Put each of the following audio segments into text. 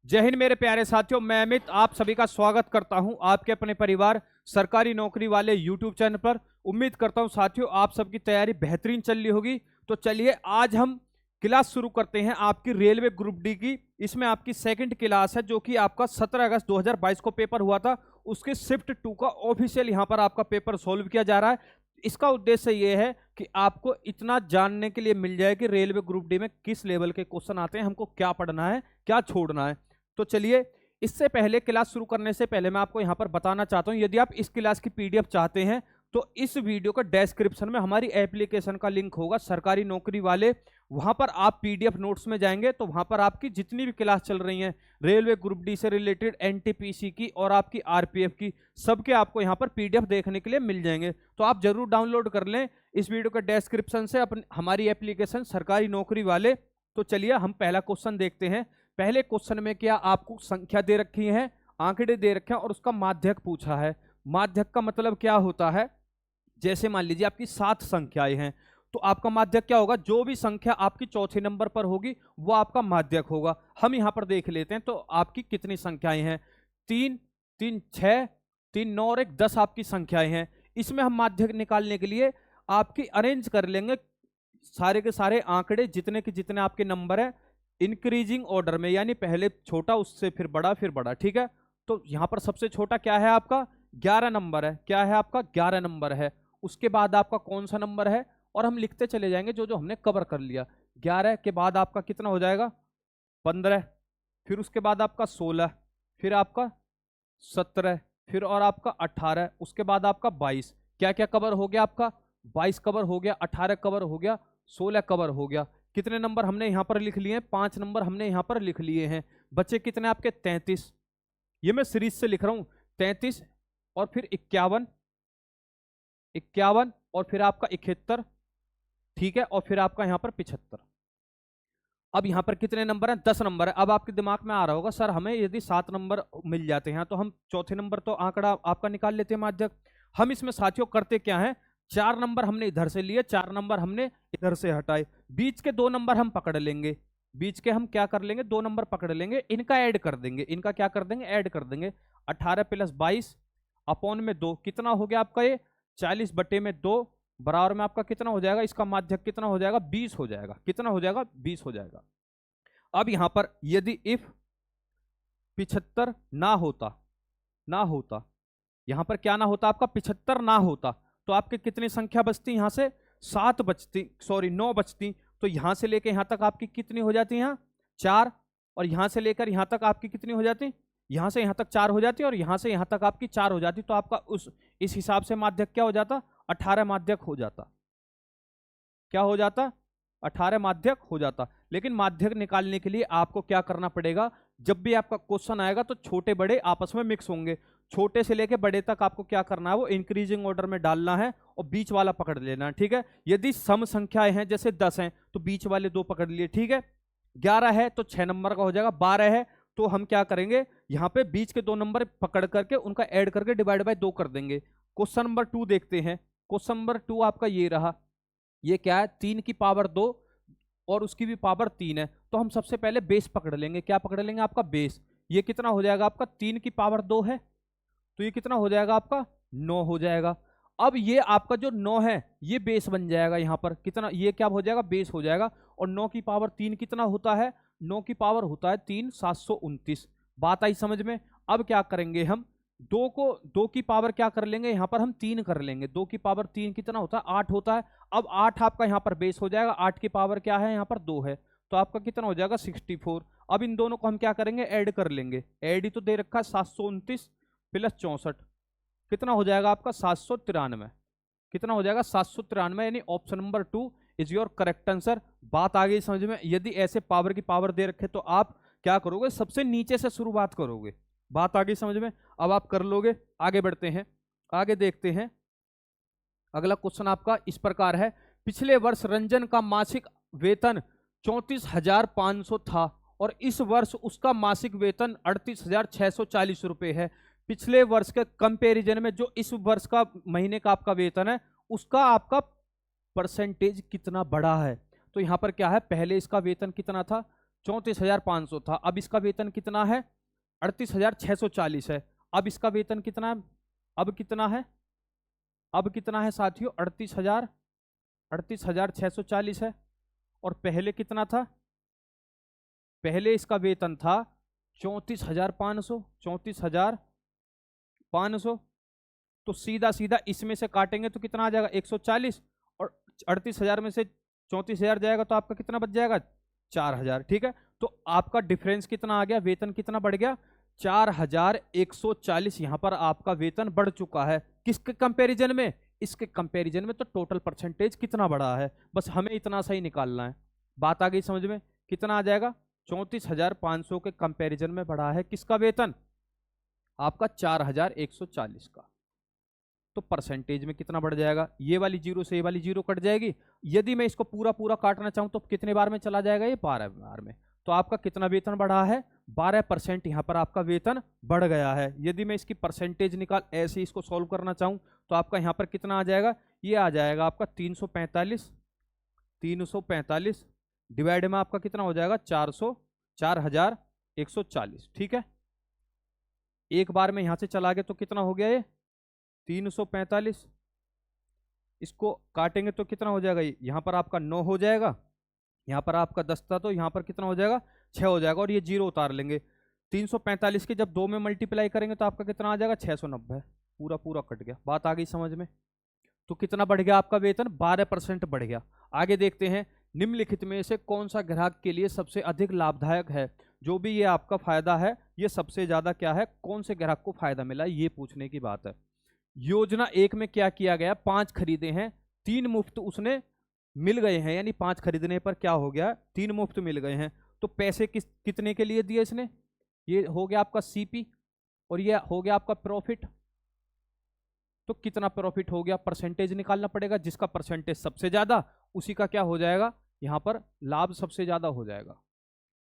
जय हिंद मेरे प्यारे साथियों, मैं अमित आप सभी का स्वागत करता हूं आपके अपने परिवार सरकारी नौकरी वाले यूट्यूब चैनल पर। उम्मीद करता हूं साथियों आप सबकी तैयारी बेहतरीन चल रही होगी। तो चलिए आज हम क्लास शुरू करते हैं आपकी रेलवे ग्रुप डी की। इसमें आपकी सेकंड क्लास है जो कि आपका 17 अगस्त 2022 को पेपर हुआ था। उसके शिफ्ट 2 का ऑफिशियल यहाँ पर आपका पेपर सोल्व किया जा रहा है। इसका उद्देश्य ये है कि आपको इतना जानने के लिए मिल जाए कि रेलवे ग्रुप डी में किस लेवल के क्वेश्चन आते हैं, हमको क्या पढ़ना है क्या छोड़ना है। तो चलिए इससे पहले क्लास शुरू करने से पहले मैं आपको यहां पर बताना चाहता हूं, यदि आप इस क्लास की पीडीएफ चाहते हैं तो इस वीडियो का डिस्क्रिप्शन में हमारी एप्लीकेशन का लिंक होगा सरकारी नौकरी वाले। वहां पर आप पीडीएफ नोट्स में जाएंगे तो वहां पर आपकी जितनी भी क्लास चल रही हैं रेलवे ग्रुप डी से रिलेटेड, एनटीपीसी की और आपकी आरपीएफ की, सबके आपको यहां पर पीडीएफ देखने के लिए मिल जाएंगे। तो आप जरूर डाउनलोड कर लें इस वीडियो का डिस्क्रिप्शन से अपनी हमारी एप्लीकेशन सरकारी नौकरी वाले। तो चलिए हम पहला क्वेश्चन देखते हैं। पहले क्वेश्चन में क्या आपको संख्या दे रखी है, आंकड़े दे रखे हैं और उसका माध्यक पूछा है। माध्यक का मतलब क्या होता है, जैसे मान लीजिए आपकी 7 संख्याएं हैं तो आपका माध्यक क्या होगा, जो भी संख्या आपकी चौथे नंबर पर होगी वो आपका माध्यक होगा। हम यहां पर देख लेते हैं तो आपकी कितनी संख्याएं हैं, 3 3 6 3 9 और 1 10 आपकी संख्याएं हैं। इसमें हम माध्यक निकालने के लिए आपकी अरेंज कर लेंगे सारे के सारे आंकड़े जितने के जितने आपके नंबर है इंक्रीजिंग ऑर्डर में, यानी पहले छोटा उससे फिर बड़ा फिर बड़ा। ठीक है, तो यहां पर सबसे छोटा क्या है आपका 11 नंबर है। क्या है आपका 11 नंबर है। उसके बाद आपका कौन सा नंबर है और हम लिखते चले जाएंगे जो जो हमने कवर कर लिया। 11 के बाद आपका कितना हो जाएगा 15, फिर उसके बाद आपका 16, फिर आपका 17, फिर और आपका 18, उसके बाद आपका 22। क्या क्या कवर हो गया आपका 22 कवर हो गया, 18 कवर हो गया, 16 कवर हो गया। कितने नंबर हमने यहां पर लिख लिए हैं, 5 नंबर हमने यहां पर लिख लिए हैं। बचे कितने आपके 33। ये मैं सीरीज से लिख रहा हूं 33 और फिर 51 51 और फिर आपका 71। ठीक है, और फिर आपका यहां पर 75। अब यहां पर कितने नंबर हैं 10 नंबर है। अब आपके दिमाग में आ रहा होगा सर हमें यदि 7 नंबर मिल जाते हैं तो हम चौथे नंबर तो आंकड़ा आपका निकाल लेते हैं माध्यक। हम इसमें साथियों करते क्या है, 4 नंबर हमने इधर से लिए, 4 नंबर हमने इधर से हटाए, बीच के 2 नंबर हम पकड़ लेंगे। बीच के हम क्या कर लेंगे 2 नंबर पकड़ लेंगे, इनका ऐड कर देंगे। इनका क्या कर देंगे ऐड कर देंगे। 18 + 22 अपॉन में 2 कितना हो गया आपका ये 40/2 बराबर में आपका कितना हो जाएगा, इसका माध्यक कितना हो जाएगा 20 हो जाएगा। कितना हो जाएगा 20 हो जाएगा। अब यहां पर यदि इफ 75 ना होता यहां पर क्या ना होता आपका 75 ना होता तो आपके कितनी संख्या बचती यहां से 7 बचती, सॉरी 9 बचती। तो यहां से लेकर यहां तक आपकी कितनी हो जाती यहां 4, और यहां से लेकर यहां तक आपकी कितनी हो जाती, यहां से यहां तक 4 हो जाती और यहां से यहां तक आपकी 4 हो जाती। तो आपका उस इस हिसाब से माध्यक क्या हो जाता 18 माध्यक हो जाता। क्या हो जाता 18 माध्यक हो जाता। लेकिन माध्यक निकालने के लिए आपको क्या करना पड़ेगा, जब भी आपका क्वेश्चन आएगा तो छोटे बड़े आपस में मिक्स होंगे। छोटे से लेके बड़े तक आपको क्या करना है वो इंक्रीजिंग ऑर्डर में डालना है और बीच वाला पकड़ लेना है। ठीक है, यदि सम संख्याएं हैं जैसे 10 हैं तो बीच वाले 2 पकड़ लिए। ठीक है, 11 है तो 6 नंबर का हो जाएगा, 12 है तो हम क्या करेंगे यहाँ पे बीच के 2 नंबर पकड़ करके उनका ऐड करके डिवाइड बाय 2 कर देंगे। क्वेश्चन नंबर 2 देखते हैं। क्वेश्चन नंबर 2 आपका ये रहा, ये क्या है 3 की पावर 2 और उसकी भी पावर 3 है। तो हम सबसे पहले बेस पकड़ लेंगे। क्या पकड़ लेंगे आपका बेस। ये कितना हो जाएगा आपका 3 की पावर 2 है तो ये कितना हो जाएगा आपका 9 हो जाएगा। अब ये आपका जो 9 है ये बेस बन जाएगा, यहाँ पर कितना ये क्या हो जाएगा बेस हो जाएगा। और 9 की पावर 3 कितना होता है, 9 की पावर होता है 3 729। बात आई समझ में। अब क्या करेंगे हम 2 की पावर क्या कर लेंगे, यहाँ पर हम 3 कर लेंगे। 2 की पावर 3 कितना होता है 8 होता है। अब 8 आपका यहाँ पर बेस हो जाएगा, 8 की पावर क्या है यहाँ पर 2 है तो आपका कितना हो जाएगा 64। अब इन दोनों को हम क्या करेंगे ऐड कर लेंगे। ऐड ही तो दे रखा है 729 + 64 कितना हो जाएगा आपका 793। कितना हो जाएगा 793, यानी option number 2 is your correct answer. बात आ गई समझ में। यदि ऐसे पावर की पावर दे रखे तो आप क्या करोगे सबसे नीचे से शुरुआत करोगे। बात आ गई समझ में, अब आप कर लोगे। आगे बढ़ते हैं, आगे देखते हैं। अगला क्वेश्चन आपका इस प्रकार है, पिछले वर्ष रंजन का मासिक वेतन 34,500 था और इस वर्ष उसका मासिक वेतन 38,640 रुपए है। पिछले वर्ष के कंपैरिजन में जो इस वर्ष का महीने का आपका वेतन है उसका आपका परसेंटेज कितना बड़ा है। तो यहां पर क्या है, पहले इसका वेतन कितना था 34,500 था, अब इसका वेतन कितना है? 38,640 है। अब इसका वेतन कितना है? अब कितना है? अब कितना है साथियों? 38,640 है। और पहले कितना था? पहले इसका वेतन था 34,500, 34,500। तो सीधा सीधा इसमें से काटेंगे तो कितना आ जाएगा? 140। और 38,000 में से 34,000 जाएगा तो आपका कितना बच जाएगा? 4,000। ठीक है, तो आपका डिफरेंस कितना आ गया? वेतन कितना बढ़ गया? 4,140। यहां पर आपका वेतन बढ़ चुका है। किसके कंपैरिजन में? इसके कंपैरिजन में। तो टोटल परसेंटेज कितना बढ़ा है, बस हमें इतना सही निकालना है। बात आ गई समझ में? कितना आ जाएगा? 34,500 के कंपैरिजन में बढ़ा है किसका वेतन? आपका 4,140 का। तो परसेंटेज में कितना बढ़ जाएगा? ये वाली जीरो से ये वाली जीरो कट जाएगी। यदि मैं इसको पूरा पूरा काटना चाहूं तो कितने बार में चला जाएगा? ये 12 बार में। तो आपका कितना वेतन बढ़ा है? 12% यहां पर आपका वेतन बढ़ गया है। यदि मैं इसकी परसेंटेज निकाल ऐसे इसको सॉल्व करना चाहूं तो आपका यहां पर कितना आ जाएगा? ये आ जाएगा आपका 345 डिवाइड में आपका कितना हो जाएगा? 4,140। ठीक है, एक बार में यहां से चला गया तो कितना हो गया? ये 345। इसको काटेंगे तो कितना हो जाएगा? यहां पर आपका 9 हो जाएगा, यहां पर आपका 10 था तो यहां पर कितना हो जाएगा? 6 हो जाएगा। और ये जीरो उतार लेंगे। 345 के जब 2 में मल्टीप्लाई करेंगे तो आपका कितना आ जाएगा? 690। पूरा पूरा कट गया। बात आ गई समझ में? तो कितना बढ़ गया आपका वेतन? 12% बढ़ गया। आगे देखते हैं, निम्नलिखित में से कौन सा ग्राहक के लिए सबसे अधिक लाभदायक है? जो भी ये आपका फायदा है, ये सबसे ज्यादा क्या है, कौन से ग्राहक को फायदा मिला, ये पूछने की बात है। योजना 1 में क्या किया गया? 5 खरीदे हैं, 3 मुफ्त उसने मिल गए हैं। यानी 5 खरीदने पर क्या हो गया? 3 मुफ्त मिल गए हैं। तो पैसे कितने के लिए दिए इसने? ये हो गया आपका सीपी और ये हो गया आपका प्रॉफिट। तो कितना प्रॉफिट हो गया? परसेंटेज निकालना पड़ेगा। जिसका परसेंटेज सबसे ज्यादा उसी का क्या हो जाएगा? यहां पर लाभ सबसे ज्यादा हो जाएगा।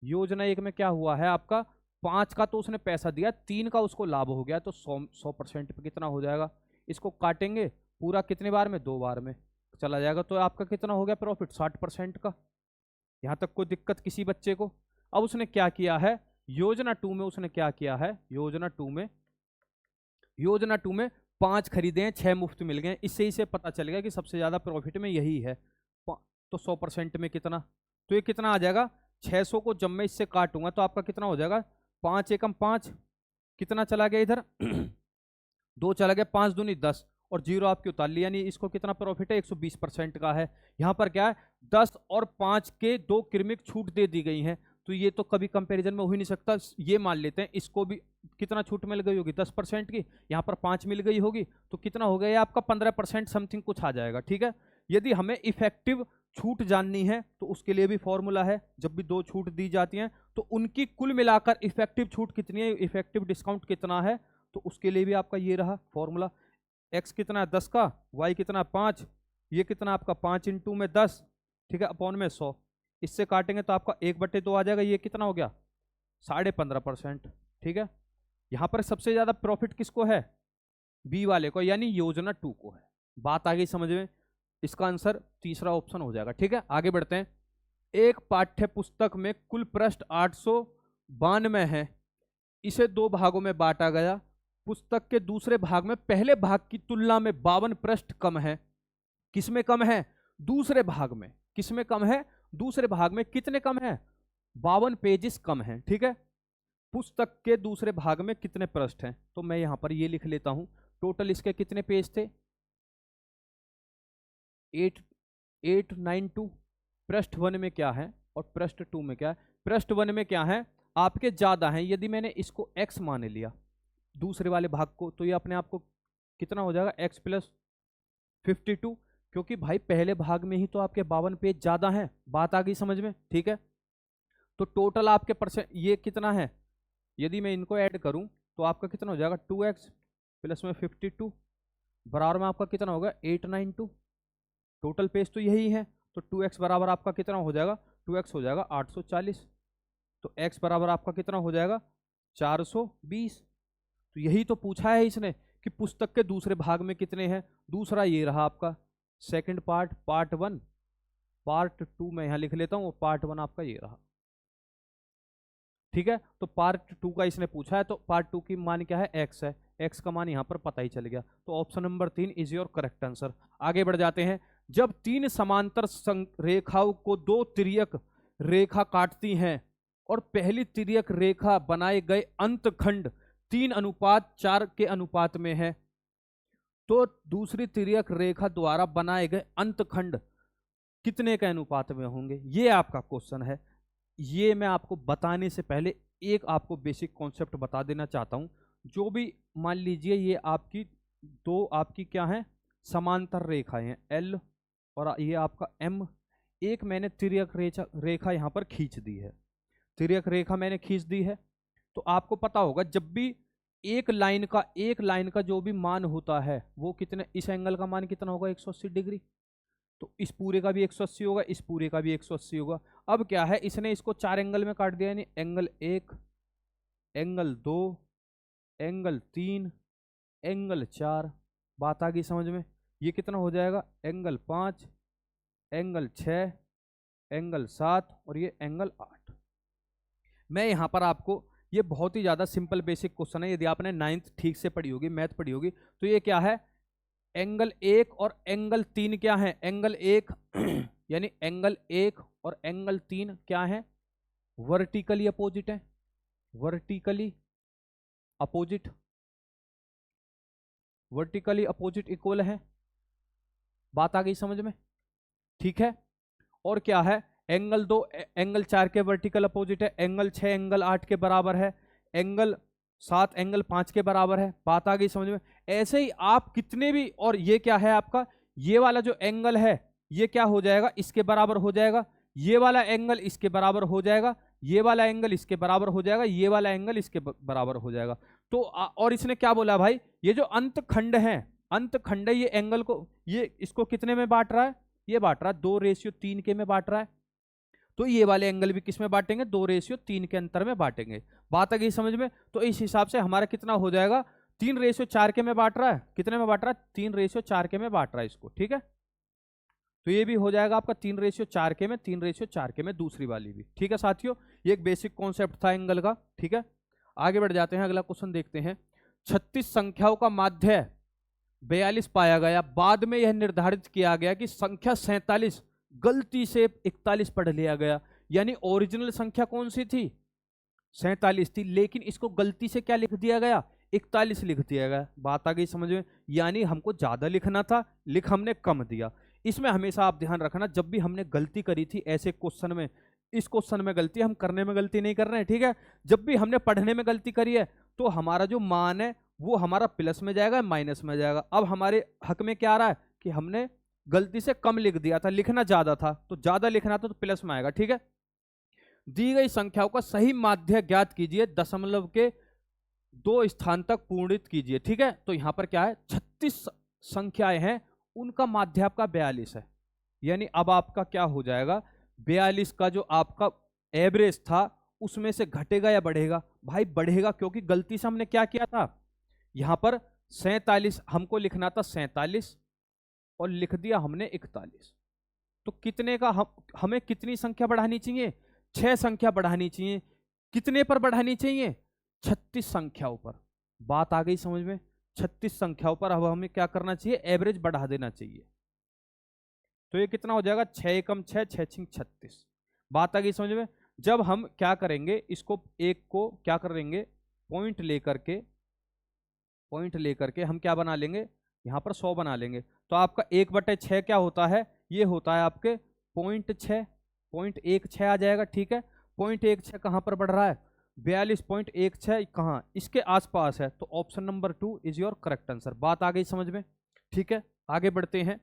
योजना 1 में क्या हुआ है आपका? 5 का तो उसने पैसा दिया, 3 का उसको लाभ हो गया। तो 100% पे कितना हो जाएगा? इसको काटेंगे पूरा कितने बार में? 2 बार में चला जाएगा। तो आपका कितना हो गया प्रॉफिट? 60% का। यहां तक कोई दिक्कत किसी बच्चे को? अब उसने क्या किया है योजना 2 में? उसने क्या किया है योजना टू में 5 खरीदे हैं, 6 मुफ्त मिल गए। इससे इसे पता चल गया कि सबसे ज्यादा प्रॉफिट में यही है। तो 100% में कितना? तो ये कितना आ जाएगा? 600 को जब मैं इससे काटूंगा तो आपका कितना हो जाएगा? 5 एकम 5, कितना चला गया इधर? 2 चला गया, 5 दूनी 10 और जीरो आपकी उतार ली। यानी इसको कितना प्रॉफिट है? 120% का है। यहां पर क्या है? 10 और 5 के 2 क्रमिक छूट दे दी गई हैं। तो ये तो कभी कंपैरिजन में हो ही नहीं सकता। ये मान लेते हैं इसको भी कितना छूट मिल गई होगी? 10% की। यहाँ पर 5 मिल गई होगी तो कितना हो गया? ये आपका 15% समथिंग कुछ आ जाएगा। ठीक है, यदि हमें इफेक्टिव छूट जाननी है तो उसके लिए भी फॉर्मूला है। जब भी 2 छूट दी जाती हैं तो उनकी कुल मिलाकर इफेक्टिव छूट कितनी है, इफेक्टिव डिस्काउंट कितना है, तो उसके लिए भी आपका ये रहा फॉर्मूला। एक्स कितना है? 10 का, वाई कितना? 5, ये कितना आपका? 5 इंटू में 10, ठीक है, अपॉन में 100। इससे काटेंगे तो आपका 1/2 आ जाएगा। ये कितना हो गया? 15.5%। ठीक है, यहां पर सबसे ज्यादा प्रॉफिट किसको है? बी वाले को, यानी योजना 2 को है। बात आ गई समझ में? इसका आंसर तीसरा ऑप्शन हो जाएगा। ठीक है, आगे बढ़ते हैं। एक पाठ्य पुस्तक में कुल पृष्ठ 892 है, इसे 2 भागों में बांटा गया। पुस्तक के दूसरे भाग में पहले भाग की तुलना में 52 पृष्ठ कम है। किसमें कम है? दूसरे भाग में। किसमें कम है? दूसरे भाग में। कितने कम है? 52 पेजेस कम है। ठीक है, पुस्तक के दूसरे भाग में कितने पृष्ठ हैं? तो मैं यहां पर ये लिख लेता हूं, टोटल इसके कितने पेज थे? 892। पृष्ठ 1 में क्या है और पृष्ठ 2 में क्या है? पृष्ठ 1 में क्या है? आपके ज्यादा हैं। यदि मैंने इसको x मान लिया दूसरे वाले भाग को, तो ये अपने आप को कितना हो जाएगा? x + 52। क्योंकि भाई पहले भाग में ही तो आपके 52 पेज ज्यादा हैं। बात आ गई समझ में? ठीक है, तो टोटल आपके परसेंट ये कितना है? यदि मैं इनको ऐड करूं तो आपका कितना हो जाएगा? 2x + में 52 बराबर में आपका कितना होगा? 892। टोटल पेज तो यही है, तो 2x बराबर आपका कितना हो जाएगा? 2x हो जाएगा 840। तो x बराबर आपका कितना हो जाएगा? 420। तो यही तो पूछा है इसने कि पुस्तक के दूसरे भाग में कितने हैं। दूसरा ये रहा आपका सेकंड पार्ट, पार्ट 1। पार्ट 2 मैं यहां लिख लेता हूं, पार्ट 1 आपका ये रहा। ठीक है। तो पार्ट 2 का इसने पूछा है, तो पार्ट 2 की मान क्या है, एक्स है, एक्स का मान यहाँ पर पता ही चल गया। तो option number 3 is your correct answer. आगे बढ़ जाते हैं। जब तीन समांतर रेखाओं को दो तिर्यक रेखा काटती हैं और पहली तिर्यक रेखा बनाए गए अंतखंड 3:4 के अनुपात में है, तो दूसरी तिर्यक रेखा द्वारा बनाए गए अंतखंड कितने के अनुपात में होंगे? ये आपका क्वेश्चन है। ये मैं आपको बताने से पहले एक आपको बेसिक कॉन्सेप्ट बता देना चाहता हूं। जो भी मान लीजिए ये आपकी दो आपकी क्या है, समांतर रेखाएं हैं, एल और ये आपका एम। एक मैंने तिर्यक रेखा यहां पर खींच दी है, तिर्यक रेखा मैंने खींच दी है। तो आपको पता होगा जब भी एक लाइन का जो भी मान होता है वो कितने, इस एंगल का मान कितना होगा, 180 डिग्री। तो इस पूरे का भी 180 होगा, इस पूरे का भी 180 होगा। अब क्या है, इसने इसको 4 एंगल में काट दिया, यानी एंगल 1, एंगल 2, एंगल 3, एंगल 4। बात आ गई समझ में? ये कितना हो जाएगा, एंगल 5, एंगल 6, एंगल 7 और ये एंगल 8। मैं यहां पर आपको, ये बहुत ही ज्यादा सिंपल बेसिक क्वेश्चन है, यदि आपने 9th ठीक से पढ़ी होगी, मैथ पढ़ी होगी, तो ये क्या है, एंगल 1 और एंगल 3 क्या है, एंगल 1 यानी एंगल 1 और एंगल 3 क्या है, वर्टिकली अपोजिट है, vertically opposite, vertically opposite equal है। बात आ गई समझ में? ठीक है। और क्या है, एंगल 2 एंगल 4 के वर्टिकल अपोजिट है, एंगल 6 एंगल 8 के बराबर है, एंगल 7 एंगल 5 के बराबर है। बात आ गई समझ में? ऐसे ही आप कितने भी, और ये क्या है आपका, ये वाला जो एंगल है ये क्या हो जाएगा, इसके बराबर हो जाएगा, ये वाला एंगल इसके बराबर हो जाएगा, ये वाला एंगल इसके बराबर हो जाएगा, ये वाला एंगल इसके बराबर हो जाएगा। तो और इसने क्या बोला भाई, ये जो अंतखंड है, अंतखंड है, ये एंगल को, ये इसको कितने में बांट रहा है, ये बांट रहा है 2:3 के में बांट रहा है। तो ये वाले एंगल भी किस में बांटेंगे, 2:3 के अंतर में बांटेंगे। बात आ गई समझ में? तो इस हिसाब से हमारा कितना हो जाएगा, 3:4 के में बांट रहा है, कितने में बांट रहा है, 3:4 के में बांट रहा है इसको। ठीक है, तो ये भी हो जाएगा आपका 3:4 के में, 3:4 के में दूसरी वाली भी। ठीक है साथियों, ये एक बेसिक कॉन्सेप्ट था एंगल का। ठीक है, आगे बढ़ जाते हैं, अगला क्वेश्चन देखते हैं। 36 संख्याओं का माध्य 42 पाया गया, बाद में यह निर्धारित किया गया कि संख्या 47 गलती से 41 पढ़ लिया गया, यानी ओरिजिनल संख्या कौन सी थी, 47 थी, लेकिन इसको गलती से क्या लिख दिया गया, 41 लिख दिया गया। बात आ गई समझ में? यानी हमको ज्यादा लिखना था, लिख हमने कम दिया। इसमें हमेशा आप ध्यान रखना, जब भी हमने गलती करी थी ऐसे क्वेश्चन में, इस क्वेश्चन में गलती हम करने में गलती नहीं कर रहे हैं। ठीक है, जब भी हमने पढ़ने में गलती करी है तो हमारा जो मान है वो हमारा प्लस में जाएगा, माइनस में जाएगा। अब हमारे हक में क्या आ रहा है कि हमने गलती से कम लिख दिया था, लिखना ज्यादा था, तो ज्यादा लिखना था तो प्लस में आएगा। ठीक है, दी गई संख्याओं का सही माध्य ज्ञात कीजिए, दशमलव के 2 स्थान तक पूर्णित कीजिए। ठीक है, तो यहां पर क्या है, 36 संख्याएं हैं, उनका माध्य आपका 42 है, यानी अब आपका क्या हो जाएगा, 42 का जो आपका एवरेज था उसमें से घटेगा या बढ़ेगा, भाई बढ़ेगा, क्योंकि गलती से हमने क्या किया था, यहां पर 47 हमको लिखना था 47 और लिख दिया हमने 41। तो कितने का हमें कितनी संख्या बढ़ानी चाहिए, 6 संख्या बढ़ानी चाहिए। कितने पर बढ़ानी चाहिए, 36 संख्याओं पर। बात आ गई समझ में? 36 संख्याओं पर अब हमें क्या करना चाहिए, एवरेज बढ़ा देना चाहिए। तो ये कितना हो जाएगा, 6 एकम 6, 6 छिंग 36। बात आ गई समझ में? जब हम क्या करेंगे, इसको एक को क्या करेंगे, पॉइंट लेकर के हम क्या बना लेंगे, यहां पर 100 बना लेंगे। तो आपका 1/6 क्या होता है, ये होता है आपके 0.6, 0.16 आ जाएगा। ठीक है, 0.16 कहां पर बढ़ रहा है, 42.16 कहां, इसके आसपास है। तो option number 2 is your correct answer. बात आ गई समझ में? ठीक है, आगे बढ़ते हैं।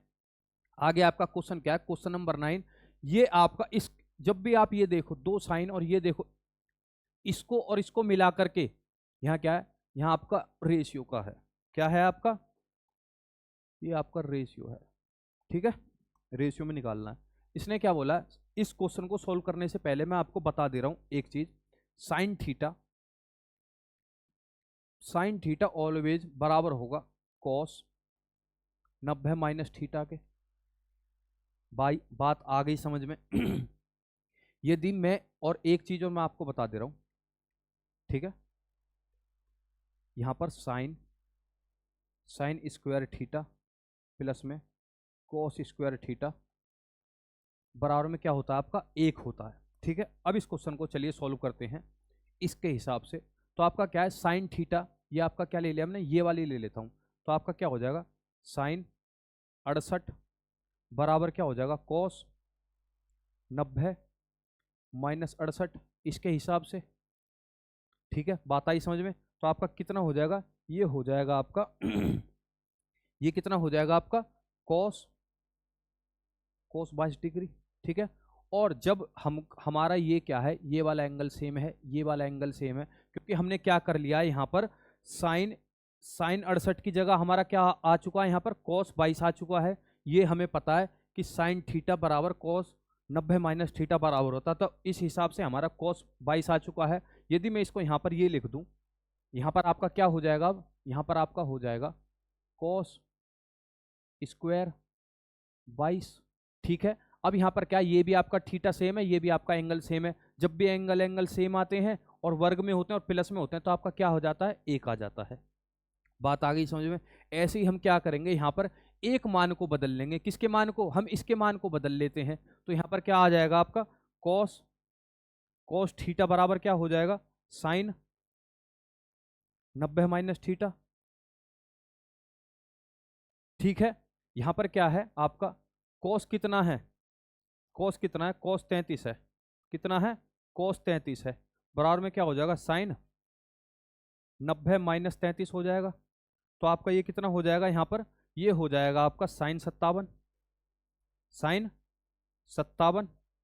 आगे आपका क्वेश्चन क्या है, क्वेश्चन नंबर 9। ये आपका इस, जब भी आप ये देखो 2 साइन और ये देखो, इसको और इसको मिला करके यहाँ क्या है, यहाँ आपका रेशियो का है, क्या है आपका, ये आपका रेशियो है। ठीक है, रेशियो में निकालना है। इसने क्या बोला है, इस क्वेश्चन को सोल्व करने से पहले मैं आपको बता दे रहा हूं एक चीज, साइन थीटा ऑलवेज बराबर होगा कॉस 90 माइनस थीटा के। भाई बात आ गई समझ में? यदि मैं, और एक चीज और मैं आपको बता दे रहा हूं, ठीक है। यहां पर साइन स्क्वायर थीटा प्लस में कॉस स्क्वायर थीटा बराबर में क्या होता है आपका 1 होता है। ठीक है, अब इस क्वेश्चन को चलिए सॉल्व करते हैं इसके हिसाब से। तो आपका क्या है, साइन थीटा, ये आपका क्या ले लिया हमने, ये वाली ले लेता हूं। तो आपका क्या हो जाएगा, साइन 68 बराबर क्या हो जाएगा, कॉस 90 माइनस 68 इसके हिसाब से। ठीक है, बात आई समझ में। तो आपका कितना हो जाएगा, ये हो जाएगा आपका ये कितना हो जाएगा आपका कॉस 22 डिग्री। ठीक है, और जब हमारा ये क्या है, ये वाला एंगल सेम है, ये वाला एंगल सेम है, क्योंकि हमने क्या कर लिया यहाँ पर साइन 68 की जगह हमारा क्या आ चुका है, यहाँ पर कॉस 22 आ चुका है। ये हमें पता है कि साइन थीटा बराबर कॉस 90 माइनस थीटा बराबर होता है, तो इस हिसाब से हमारा कॉस 22 आ चुका है। यदि मैं इसको यहाँ पर ये लिख दूं, यहाँ पर आपका क्या हो जाएगा, अब यहाँ पर आपका हो जाएगा कॉस स्क्वायर 22। ठीक है, अब यहाँ पर क्या, ये भी आपका थीटा सेम है, ये भी आपका एंगल सेम है। जब भी एंगल सेम आते हैं और वर्ग में होते हैं और प्लस में होते हैं तो आपका क्या हो जाता है, 1 आ जाता है। बात आ गई समझ में। ऐसे ही हम क्या करेंगे, यहाँ पर एक मान को बदल लेंगे। किसके मान को, हम इसके मान को बदल लेते हैं। तो यहाँ पर क्या आ जाएगा आपका कॉस थीटा बराबर क्या हो जाएगा, साइन 90 माइनस थीटा। ठीक है, यहाँ पर क्या है आपका कॉस कितना है, कॉस कितना है, कॉस 33 है। कितना है, कॉस 33 है, बराबर में क्या हो जाएगा, साइन 90 माइनस 33 हो जाएगा। तो आपका ये कितना हो जाएगा, यहाँ पर ये हो जाएगा आपका साइन 57।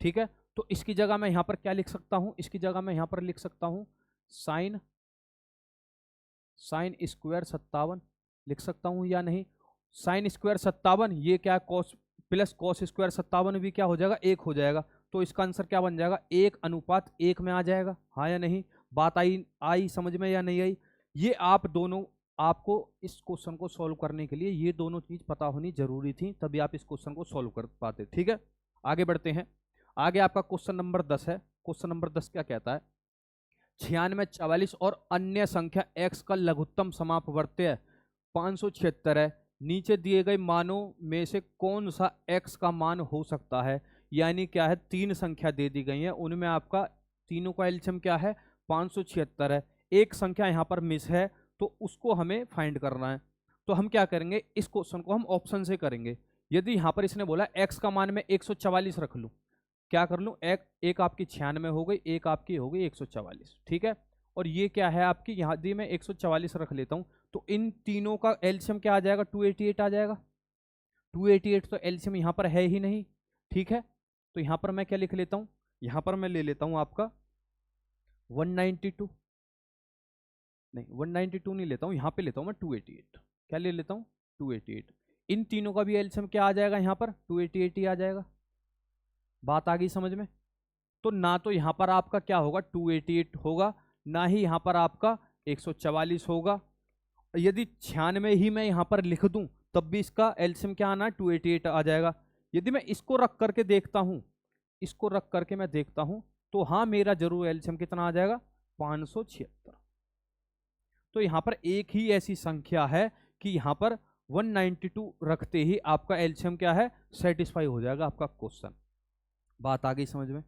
ठीक है, तो इसकी जगह मैं यहाँ पर क्या लिख सकता हूँ, इसकी जगह मैं यहाँ पर लिख सकता हूँ साइन स्क्वायर 57 लिख सकता हूँ या नहीं। साइन स्क्वायर 57 ये क्या है, कॉस प्लस कॉस स्क्वायर 57 भी क्या हो जाएगा, 1 हो जाएगा। तो इसका आंसर क्या बन जाएगा, 1:1 में आ जाएगा। हाँ या नहीं, बात आई समझ में या नहीं आई। ये आप दोनों, आपको इस क्वेश्चन को सॉल्व करने के लिए ये दोनों चीज पता होनी जरूरी थी, तभी आप इस क्वेश्चन को सॉल्व कर पाते। ठीक है, आगे बढ़ते हैं। आगे आपका क्वेश्चन नंबर 10 है। क्वेश्चन नंबर 10 क्या कहता है, 96, 44 और अन्य संख्या x का लघुत्तम समापवर्त्य 576 है। नीचे दिए गए मानों में से कौन सा x का मान हो सकता है। यानी क्या है, 3 संख्या दे दी गई है, उनमें आपका तीनों का एलसीएम क्या है, 576 है। एक संख्या यहाँ पर मिस है, तो उसको हमें फाइंड करना है। तो हम क्या करेंगे, इस क्वेश्चन को हम ऑप्शन से करेंगे। यदि यहाँ पर इसने बोला x का मान मैं 144 रख लूँ, क्या कर लूँ, एक आपकी 96 हो गई, एक आपकी हो गई 144। ठीक है, और ये क्या है आपकी, यहाँ दी मैं 144 रख लेता हूँ, तो इन तीनों का एलसीएम क्या आ जाएगा, 288 आ जाएगा। 288 तो एलसीएम यहाँ पर है ही नहीं। ठीक है, तो यहाँ पर मैं क्या लिख लेता हूँ, यहाँ पर मैं ले लेता हूँ आपका 192, नहीं 192 नहीं लेता हूँ, यहाँ पे लेता हूँ मैं 288। क्या ले लेता हूँ, 288। इन तीनों का भी एलसीएम क्या आ जाएगा, यहाँ पर 288 ही आ जाएगा। बात आ गई समझ में। तो ना तो यहाँ पर आपका क्या होगा 288 होगा, ना ही यहाँ पर आपका 144 होगा। यदि 96 ही मैं यहाँ पर लिख दूं तब भी इसका एलसीएम क्या आना है, 288 आ जाएगा। यदि मैं इसको रख करके देखता हूँ, इसको रख करके मैं देखता हूँ, तो हाँ मेरा जरूर एलसीएम कितना आ जाएगा, 576। तो यहाँ पर एक ही ऐसी संख्या है कि यहाँ पर 192 रखते ही आपका एलसीएम क्या है, सेटिस्फाई हो जाएगा आपका क्वेश्चन। बात आ गई समझ में।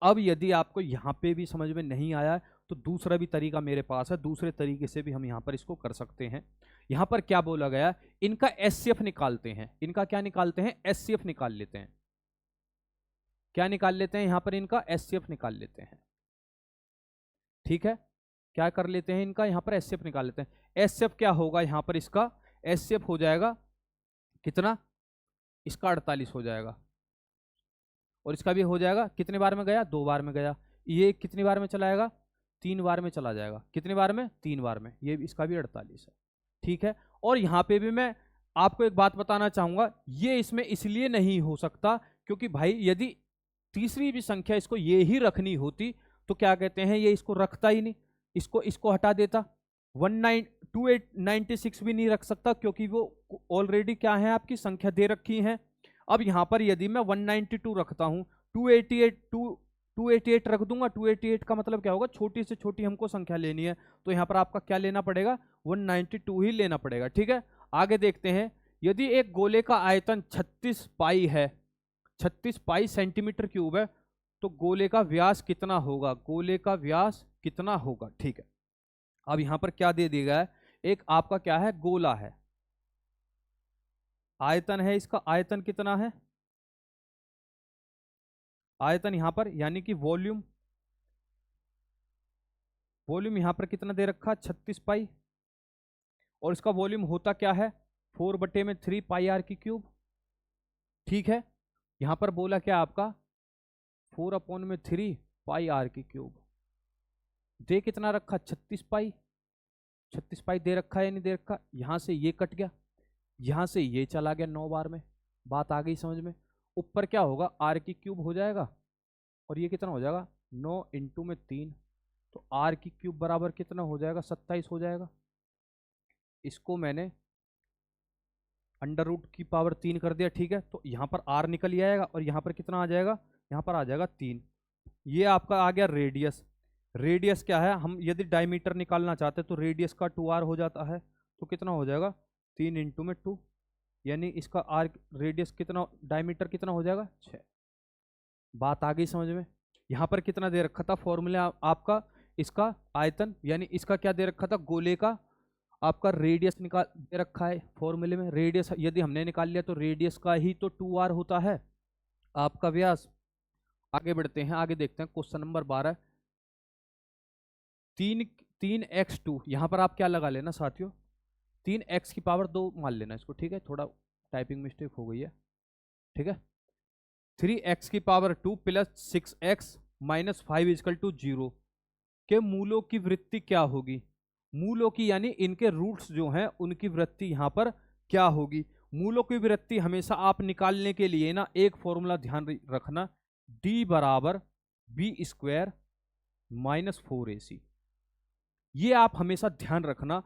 अब यदि आपको यहाँ पे भी समझ में नहीं आया तो दूसरा भी तरीका मेरे पास है, दूसरे तरीके से भी हम यहाँ पर इसको कर सकते हैं। यहाँ पर क्या बोला गया, इनका एचसीएफ निकालते हैं। इनका क्या निकालते हैं, एचसीएफ निकाल लेते हैं। क्या निकाल लेते हैं, यहाँ पर इनका एचसीएफ निकाल लेते हैं। ठीक है, क्या कर लेते हैं, इनका यहाँ पर एचसीएफ निकाल लेते हैं। एचसीएफ क्या होगा, यहाँ पर इसका एचसीएफ हो जाएगा कितना, इसका 48 हो जाएगा, और इसका भी हो जाएगा। कितने बार में गया, 2 बार में गया। ये कितनी बार में चला जाएगा, 3 बार में चला जाएगा। कितनी बार में, 3 बार में। ये इसका भी 48 है। ठीक है, और यहाँ पे भी मैं आपको एक बात बताना चाहूंगा, ये इसमें इसलिए नहीं हो सकता क्योंकि भाई यदि तीसरी भी संख्या इसको ये ही रखनी होती तो क्या कहते हैं, ये इसको रखता ही नहीं, इसको हटा देता। 296 भी नहीं रख सकता क्योंकि वो ऑलरेडी क्या है, आपकी संख्या दे रखी है। अब यहां पर यदि मैं 192 रखता हूं, 288 288 रख दूंगा। 288 का मतलब क्या होगा, छोटी से छोटी हमको संख्या लेनी है, तो यहाँ पर आपका क्या लेना पड़ेगा, 192 ही लेना पड़ेगा। ठीक है, आगे देखते हैं। यदि एक गोले का आयतन 36 पाई है, 36 पाई सेंटीमीटर क्यूब है, तो गोले का व्यास कितना होगा, गोले का व्यास कितना होगा। ठीक है, अब यहां पर क्या दे दिया गया है, एक आपका क्या है, गोला है, आयतन है, इसका आयतन कितना है, आयतन यहां पर यानी कि वॉल्यूम, वॉल्यूम यहां पर कितना दे रखा, 36 पाई, और इसका वॉल्यूम होता क्या है, 4/3 पाई आर की क्यूब। ठीक है, यहां पर बोला क्या आपका, 4/3 पाई आर की क्यूब, दे कितना रखा, 36 पाई, 36 पाई दे रखा है या नहीं दे रखा। यहां से ये कट गया, यहां से ये चला गया 9 बार में, बात आ गई समझ में। ऊपर क्या होगा, आर की क्यूब हो जाएगा, और ये कितना हो जाएगा, 9 इंटू में 3, तो आर की क्यूब बराबर कितना हो जाएगा, 27 हो जाएगा। इसको मैंने अंडर रूट की पावर 3 कर दिया। ठीक है, तो यहाँ पर आर निकल ही आएगा, और यहाँ पर कितना आ जाएगा, यहाँ पर आ जाएगा 3। ये आपका आ गया रेडियस। रेडियस क्या है, हम यदि डायमीटर निकालना चाहते हैं तो रेडियस का 2r हो जाता है, तो कितना हो जाएगा, 3 इंटू में 2, यानी इसका आर रेडियस कितना, डायमीटर कितना हो जाएगा, 6। बात आ गई समझ में। यहाँ पर कितना दे रखा था फॉर्मूला आपका, इसका आयतन यानी इसका क्या दे रखा था, गोले का आपका रेडियस निकाल दे रखा है फॉर्मूले में। रेडियस यदि हमने निकाल लिया तो रेडियस का ही तो 2r होता है आपका व्यास। आगे बढ़ते हैं, आगे देखते हैं क्वेश्चन नंबर 12। 3x2, यहाँ पर आप क्या लगा लेना साथियों, 3x की पावर 2 मान लेना इसको। ठीक है, थोड़ा टाइपिंग मिस्टेक हो गई है। ठीक है, 3x की power 2 plus 6x minus 5 equal to 0 के मूलों की वृत्ति क्या होगी, मूलों की यानी इनके रूट्स जो हैं उनकी वृत्ति यहाँ पर क्या होगी। मूलों की वृत्ति हमेशा आप निकालने के लिए ना एक फॉर्मूला ध्यान रखना, d बराबर b² माइनस 4ac। ये आप हमेशा ध्यान रखना,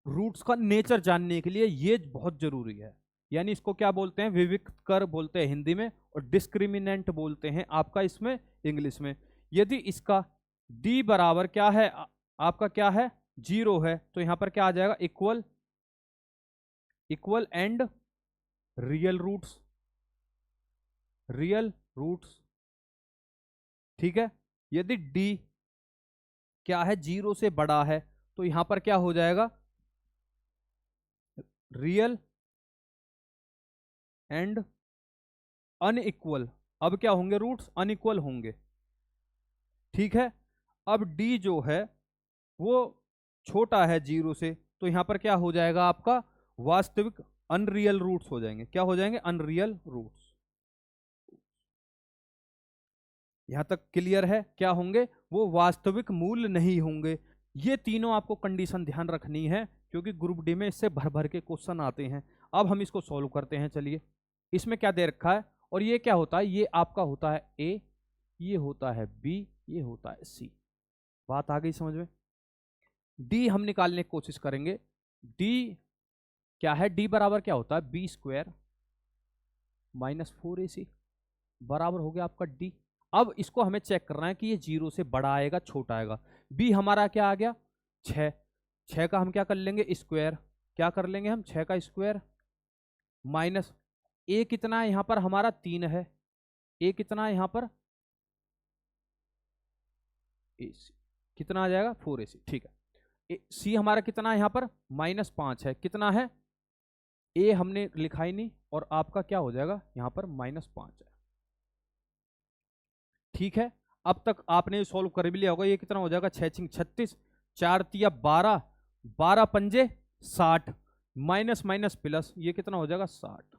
रूट्स का नेचर जानने के लिए ये बहुत जरूरी है। यानी इसको क्या बोलते हैं, विविक्त कर बोलते हैं हिंदी में, और डिस्क्रिमिनेंट बोलते हैं आपका इसमें इंग्लिश में। यदि इसका d बराबर क्या है, आपका क्या है, 0 है, तो यहां पर क्या आ जाएगा, equal, equal and real roots, real roots. ठीक है, यदि d क्या है, 0 से बड़ा है, तो यहां पर क्या हो जाएगा, रियल एंड अनइक्वल। अब क्या होंगे, रूट्स अनइक्वल होंगे। ठीक है, अब d जो है वो छोटा है 0 से, तो यहां पर क्या हो जाएगा आपका, वास्तविक अनरियल रूट्स हो जाएंगे। क्या हो जाएंगे, अनरियल रूट्स। यहां तक क्लियर है, क्या होंगे, वो वास्तविक मूल नहीं होंगे। ये तीनों आपको कंडीशन ध्यान रखनी है, क्योंकि ग्रुप डी में इससे भर भर के क्वेश्चन आते हैं। अब हम इसको सॉल्व करते हैं। चलिए, इसमें क्या दे रखा है, और ये क्या होता है, ये आपका होता है ए, ये होता है बी, ये होता है सी। बात आ गई समझ में। डी हम निकालने की कोशिश करेंगे। डी क्या है, डी बराबर क्या होता है, b² माइनस 4ac बराबर हो गया आपका डी। अब इसको हमें चेक करना है कि ये 0 से बड़ा आएगा छोटा आएगा। बी हमारा क्या आ गया, 6, 6 का हम क्या कर लेंगे, स्क्वायर, क्या कर लेंगे हम, 6 का स्क्वायर, माइनस ए कितना है, यहां पर हमारा 3 है, ए कितना है यहां पर, AC कितना आ जाएगा, 4ac। ठीक है, सी हमारा कितना है यहां पर, -5 है, कितना है, ए हमने लिखा ही नहीं, और आपका क्या हो जाएगा यहां पर -5 है। ठीक है, अब तक आपने सॉल्व कर भी लिया होगा। ये कितना हो जाएगा, 6 × 36, 4 × 12, 12 × 60, माइनस माइनस प्लस, ये कितना हो जाएगा 60।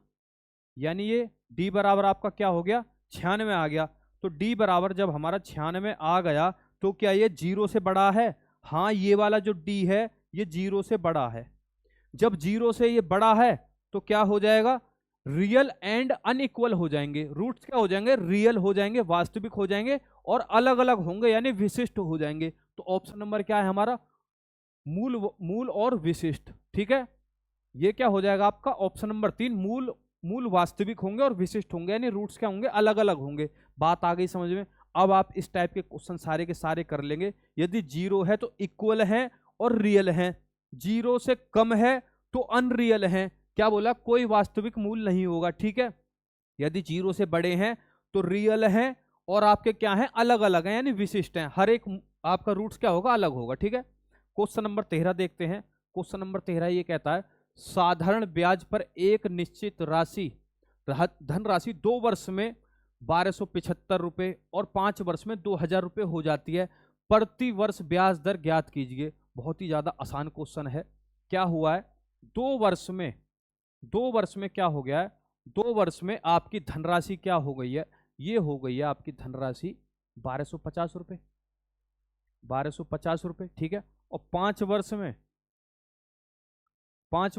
यानी ये d बराबर आपका क्या हो गया, 96 आ गया। तो d बराबर जब हमारा 96 आ गया, तो क्या ये 0 से बड़ा है, हाँ ये वाला जो d है ये 0 से बड़ा है। जब 0 से ये बड़ा है तो क्या हो जाएगा, रियल एंड अनइक्वल हो जाएंगे। रूट्स क्या हो जाएंगे, रियल हो जाएंगे, वास्तविक हो जाएंगे, और अलग अलग होंगे यानी विशिष्ट हो जाएंगे। तो ऑप्शन नंबर क्या है हमारा, मूल और विशिष्ट। ठीक है, ये क्या हो जाएगा आपका ऑप्शन नंबर 3, मूल वास्तविक होंगे और विशिष्ट होंगे, यानी रूट्स क्या होंगे, अलग अलग होंगे। बात आ गई समझ में। अब आप इस टाइप के क्वेश्चन सारे के सारे कर लेंगे। यदि जीरो है तो इक्वल है और रियल है, जीरो से कम है तो अनरियल है। क्या बोला? कोई वास्तविक मूल नहीं होगा, ठीक है। यदि जीरो से बड़े हैं तो रियल है और आपके क्या है, अलग अलग है, यानी विशिष्ट है। हर एक आपका रूट्स क्या होगा, अलग होगा, ठीक है। क्वेश्चन नंबर 13 देखते हैं। क्वेश्चन नंबर 13 ये कहता है साधारण ब्याज पर एक निश्चित राशि धनराशि 2 वर्ष में 1275 रुपए और 5 वर्ष में 2000 रुपए हो जाती है। प्रति वर्ष ब्याज दर ज्ञात कीजिए। बहुत ही ज्यादा आसान क्वेश्चन है। क्या हुआ है, 2 वर्ष में क्या हो गया है, 2 वर्ष में आपकी धनराशि क्या हो गई है, ये हो गई है आपकी धनराशि 1250 रुपए, 1250 रुपए, ठीक है। और 5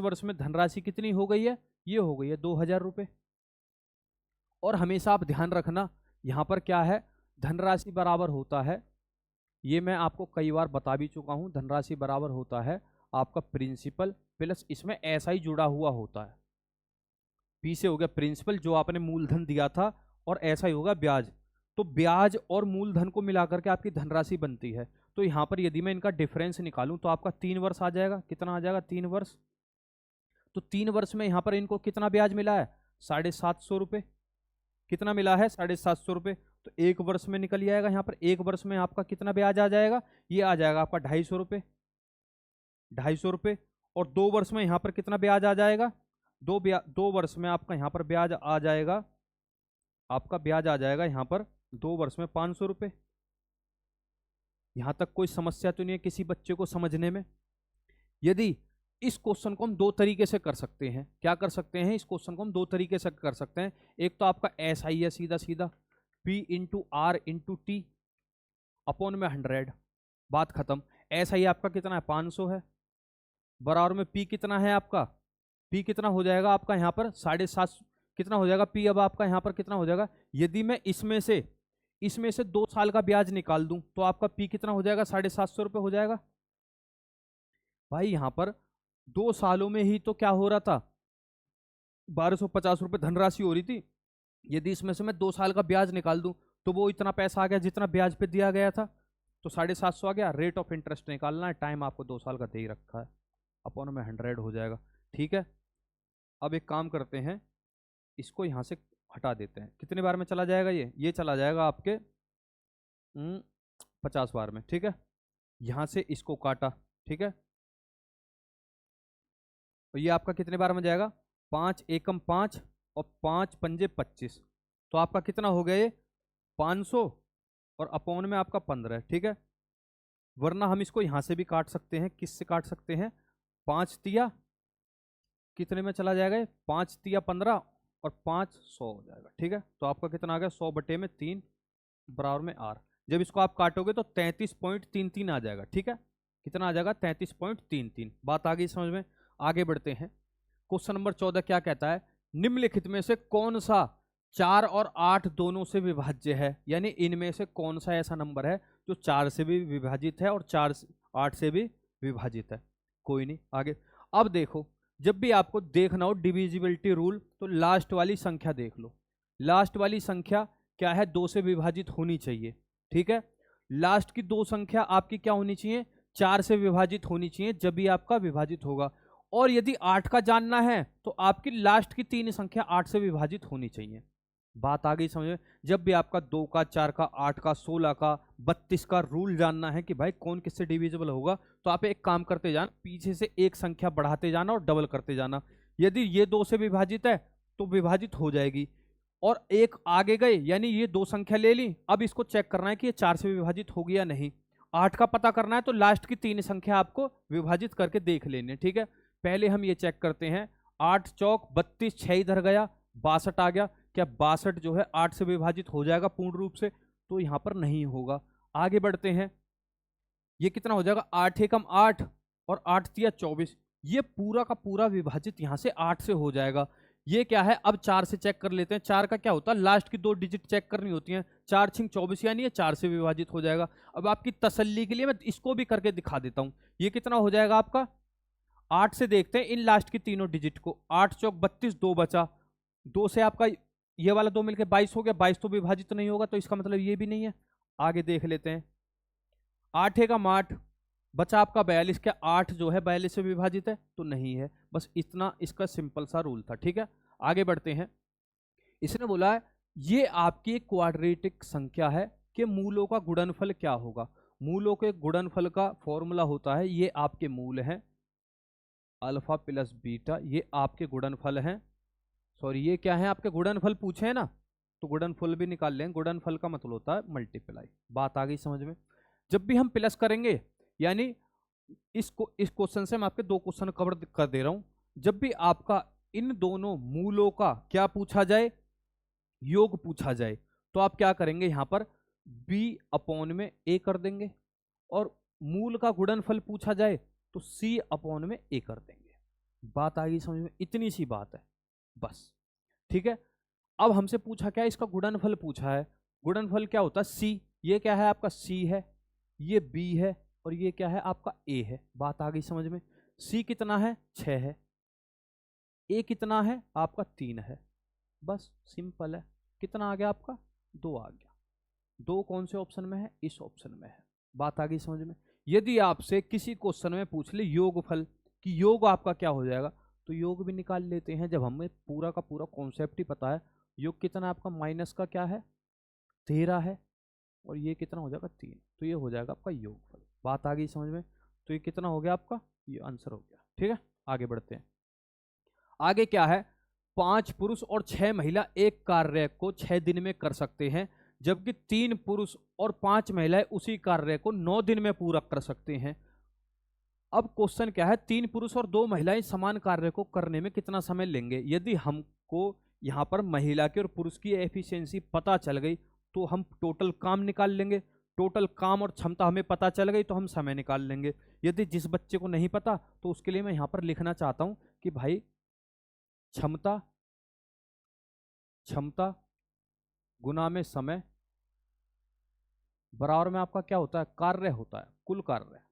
वर्ष में धनराशि कितनी हो गई है, ये हो गई है 2000 रुपए। और हमेशा आप ध्यान रखना यहां पर क्या है, धनराशि बराबर होता है, ये मैं आपको कई बार बता भी चुका हूं, धनराशि बराबर होता है आपका प्रिंसिपल प्लस इसमें ऐसा ही जुड़ा हुआ होता है। पी से हो गया प्रिंसिपल जो आपने मूलधन दिया था, और ऐसा ही होगा ब्याज। तो ब्याज और मूलधन को मिलाकर के आपकी धनराशि बनती है। तो यहां पर यदि मैं इनका डिफरेंस निकालूं तो आपका 3 वर्ष आ जाएगा। कितना आ जाएगा, 3 वर्ष। तो 3 वर्ष में यहां पर इनको कितना ब्याज मिला है, 750 रुपए। कितना मिला है, 750 रुपए। तो 1 वर्ष में निकल जाएगा, यहाँ पर 1 वर्ष में आपका कितना ब्याज आ जाएगा, ये आ जाएगा आपका 250 रुपए, 250 रुपए। और 2 वर्ष में यहाँ पर कितना ब्याज आ जाएगा, 2 वर्ष में आपका यहाँ पर ब्याज आ जाएगा, आपका ब्याज आ जाएगा यहाँ पर 2 वर्ष में 500 रुपए। यहां तक कोई समस्या तो नहीं है किसी बच्चे को समझने में। यदि इस क्वेश्चन को हम 2 तरीके से कर सकते हैं, क्या कर सकते हैं, इस क्वेश्चन को हम 2 तरीके से कर सकते हैं। एक तो आपका ऐसा ही है, सीधा सीधा P into R into T upon में 100, बात खत्म। ऐसा ही आपका कितना है, 500 है, बराबर में P कितना है आपका, P कितना हो जाएगा आपका यहाँ पर 750, कितना हो जाएगा P अब आपका यहाँ पर कितना हो जाएगा। यदि मैं इसमें से 2 साल का ब्याज निकाल दूं तो आपका P कितना हो जाएगा, 750 रुपए हो जाएगा। भाई यहाँ पर 2 सालों में ही तो क्या हो रहा था, 1250 रुपए धनराशि हो रही थी। यदि इसमें से मैं 2 साल का ब्याज निकाल दूं तो वो इतना पैसा आ गया जितना ब्याज पे दिया गया था, तो 750 आ गया। रेट ऑफ इंटरेस्ट निकालना है, टाइम आपको 2 साल का दे ही रखा है, अपॉन में 100 हो जाएगा, ठीक है। अब एक काम करते हैं, इसको यहां से हटा देते हैं। कितने बार में चला जाएगा, ये चला जाएगा आपके 50 बार में, ठीक है। यहां से इसको काटा, ठीक है। और ये आपका कितने बार में जाएगा, 5 एकम 5 और 5 पंजे 25, तो आपका कितना हो गया ये 500 और अपॉन में आपका 15, ठीक है। वरना हम इसको यहां से भी काट सकते हैं, किससे काट सकते हैं, 5 तिया कितने में चला जाएगा, 5 तिया 15 और 5 100 हो जाएगा, ठीक है। तो आपका कितना आ गया, 100 बटे में 3 बराबर में आर। जब इसको आप काटोगे तो 33.33 आ जाएगा, ठीक है। कितना आ जाएगा, 33.33। बात आ गई समझ में। आगे बढ़ते हैं। क्वेश्चन नंबर 14 क्या कहता है, निम्नलिखित में से कौन सा 4 और 8 दोनों से विभाज्य है, यानी इनमें से कौन सा ऐसा नंबर है जो 4 से भी विभाजित है और 8 से भी विभाजित है। कोई नहीं, आगे। अब देखो, जब भी आपको देखना हो डिविजिबिलिटी रूल तो लास्ट वाली संख्या देख लो। लास्ट वाली संख्या क्या है, 2 से विभाजित होनी चाहिए, ठीक है। लास्ट की 2 संख्या आपकी क्या होनी चाहिए, 4 से विभाजित होनी चाहिए, जब भी आपका विभाजित होगा। और यदि 8 का जानना है तो आपकी लास्ट की 3 संख्या 8 से विभाजित होनी चाहिए। बात आ गई समझ में। जब भी आपका 2 का, 4 का, 8 का, 16 का, 32 का रूल जानना है कि भाई कौन किससे डिविजिबल होगा, तो आप एक काम करते जाना, पीछे से एक संख्या बढ़ाते जाना और डबल करते जाना। यदि ये 2 से विभाजित है तो विभाजित हो जाएगी, और एक आगे गए यानी ये 2 संख्या ले ली। अब इसको चेक करना है कि ये 4 से विभाजित होगी या नहीं। 8 का पता करना है तो लास्ट की 3 संख्या आपको विभाजित करके देख लेनी है, ठीक है। पहले हम ये चेक करते हैं, 8 चौक 32, 6 इधर गया, 62 आ गया। क्या 62 जो है 8 से विभाजित हो जाएगा पूर्ण रूप से, तो यहां पर नहीं होगा। आगे बढ़ते हैं, ये कितना हो जाएगा, 8 एकम 8 और 8 तिया 24, ये पूरा का पूरा विभाजित यहां से 8 से हो जाएगा। ये क्या है, अब 4 से चेक कर लेते हैं। 4 का क्या होता है, लास्ट की 2 डिजिट चेक करनी होती हैं। 4 छिंग 24 यानी ये 4 से विभाजित हो जाएगा। अब आपकी तसल्ली के लिए मैं इसको भी करके दिखा देता हूं। ये कितना हो जाएगा आपका, 8 से देखते हैं इन लास्ट की तीनों डिजिट को। 8 चौक 32, 2 बचा, 2 से आपका ये वाला 2 मिलकर 22 हो गया। 22 तो विभाजित नहीं होगा, तो इसका मतलब ये भी नहीं है। आगे देख लेते हैं। 8 एकम 8 बचा आपका 42, क्या 8 जो है 42 से विभाजित है? तो नहीं है। बस इतना इसका सिंपल सा रूल था, ठीक है। आगे बढ़ते हैं। इसने बोला है ये आपकी एक क्वाड्रेटिक संख्या है कि मूलों का गुणनफल क्या होगा। मूलों के गुणनफल का फॉर्मूला होता है, ये आपके मूल हैं अल्फा प्लस बीटा, ये आपके गुणनफल हैं। सॉरी, ये क्या है आपके गुणनफल पूछे हैं ना, तो गुणनफल भी निकाल लें। गुणनफल का मतलब होता है मल्टीप्लाई। बात आ गई समझ में? जब भी हम प्लस करेंगे, यानी इस क्वेश्चन से मैं आपके 2 क्वेश्चन कवर कर दे रहा हूं। जब भी आपका इन दोनों मूलों का क्या पूछा जाए, योग पूछा जाए, तो आप क्या करेंगे, यहां पर b अपॉन में a कर देंगे, और मूल का गुणनफल पूछा जाए तो c अपॉन में a कर देंगे। बात आ गई समझ में? इतनी सी बात है बस, ठीक है। अब हमसे पूछा क्या, इसका गुणनफल पूछा है। गुणनफल क्या होता है? c। ये क्या है आपका? c है, ये b है, और ये क्या है आपका? a है। बात आ गई समझ में? c कितना है? 6 है। a कितना है आपका? 3 है। बस सिंपल है। कितना आ गया आपका? 2 आ गया। 2 कौन से ऑप्शन में है? इस ऑप्शन में है। बात आ गई समझ में? यदि आपसे किसी क्वेश्चन में पूछ ले योगफल कि योग आपका क्या हो जाएगा, तो योग भी निकाल लेते हैं जब हमें पूरा का पूरा कॉन्सेप्ट ही पता है। योग कितना आपका? माइनस का क्या है? 13 है, और ये कितना हो जाएगा? 3। तो ये हो जाएगा आपका योगफल। बात आ गई समझ में? तो ये कितना हो गया आपका? ये आंसर हो गया, ठीक है। आगे बढ़ते हैं। आगे क्या है? 5 पुरुष और 6 महिला एक कार्य को 6 दिन में कर सकते हैं, जबकि 3 पुरुष और 5 महिलाएं उसी कार्य को 9 दिन में पूरा कर सकते हैं। अब क्वेश्चन क्या है, 3 पुरुष और 2 महिलाएं समान कार्य को करने में कितना समय लेंगे। यदि हमको यहां पर महिला की और पुरुष की एफिशिएंसी पता चल गई तो हम टोटल काम निकाल लेंगे। टोटल काम और क्षमता हमें पता चल गई तो हम समय निकाल लेंगे। यदि जिस बच्चे को नहीं पता तो उसके लिए मैं यहां पर लिखना चाहता हूं कि भाई क्षमता क्षमता गुना में समय बराबर में आपका क्या होता है? कार्य होता है, कुल कार्य।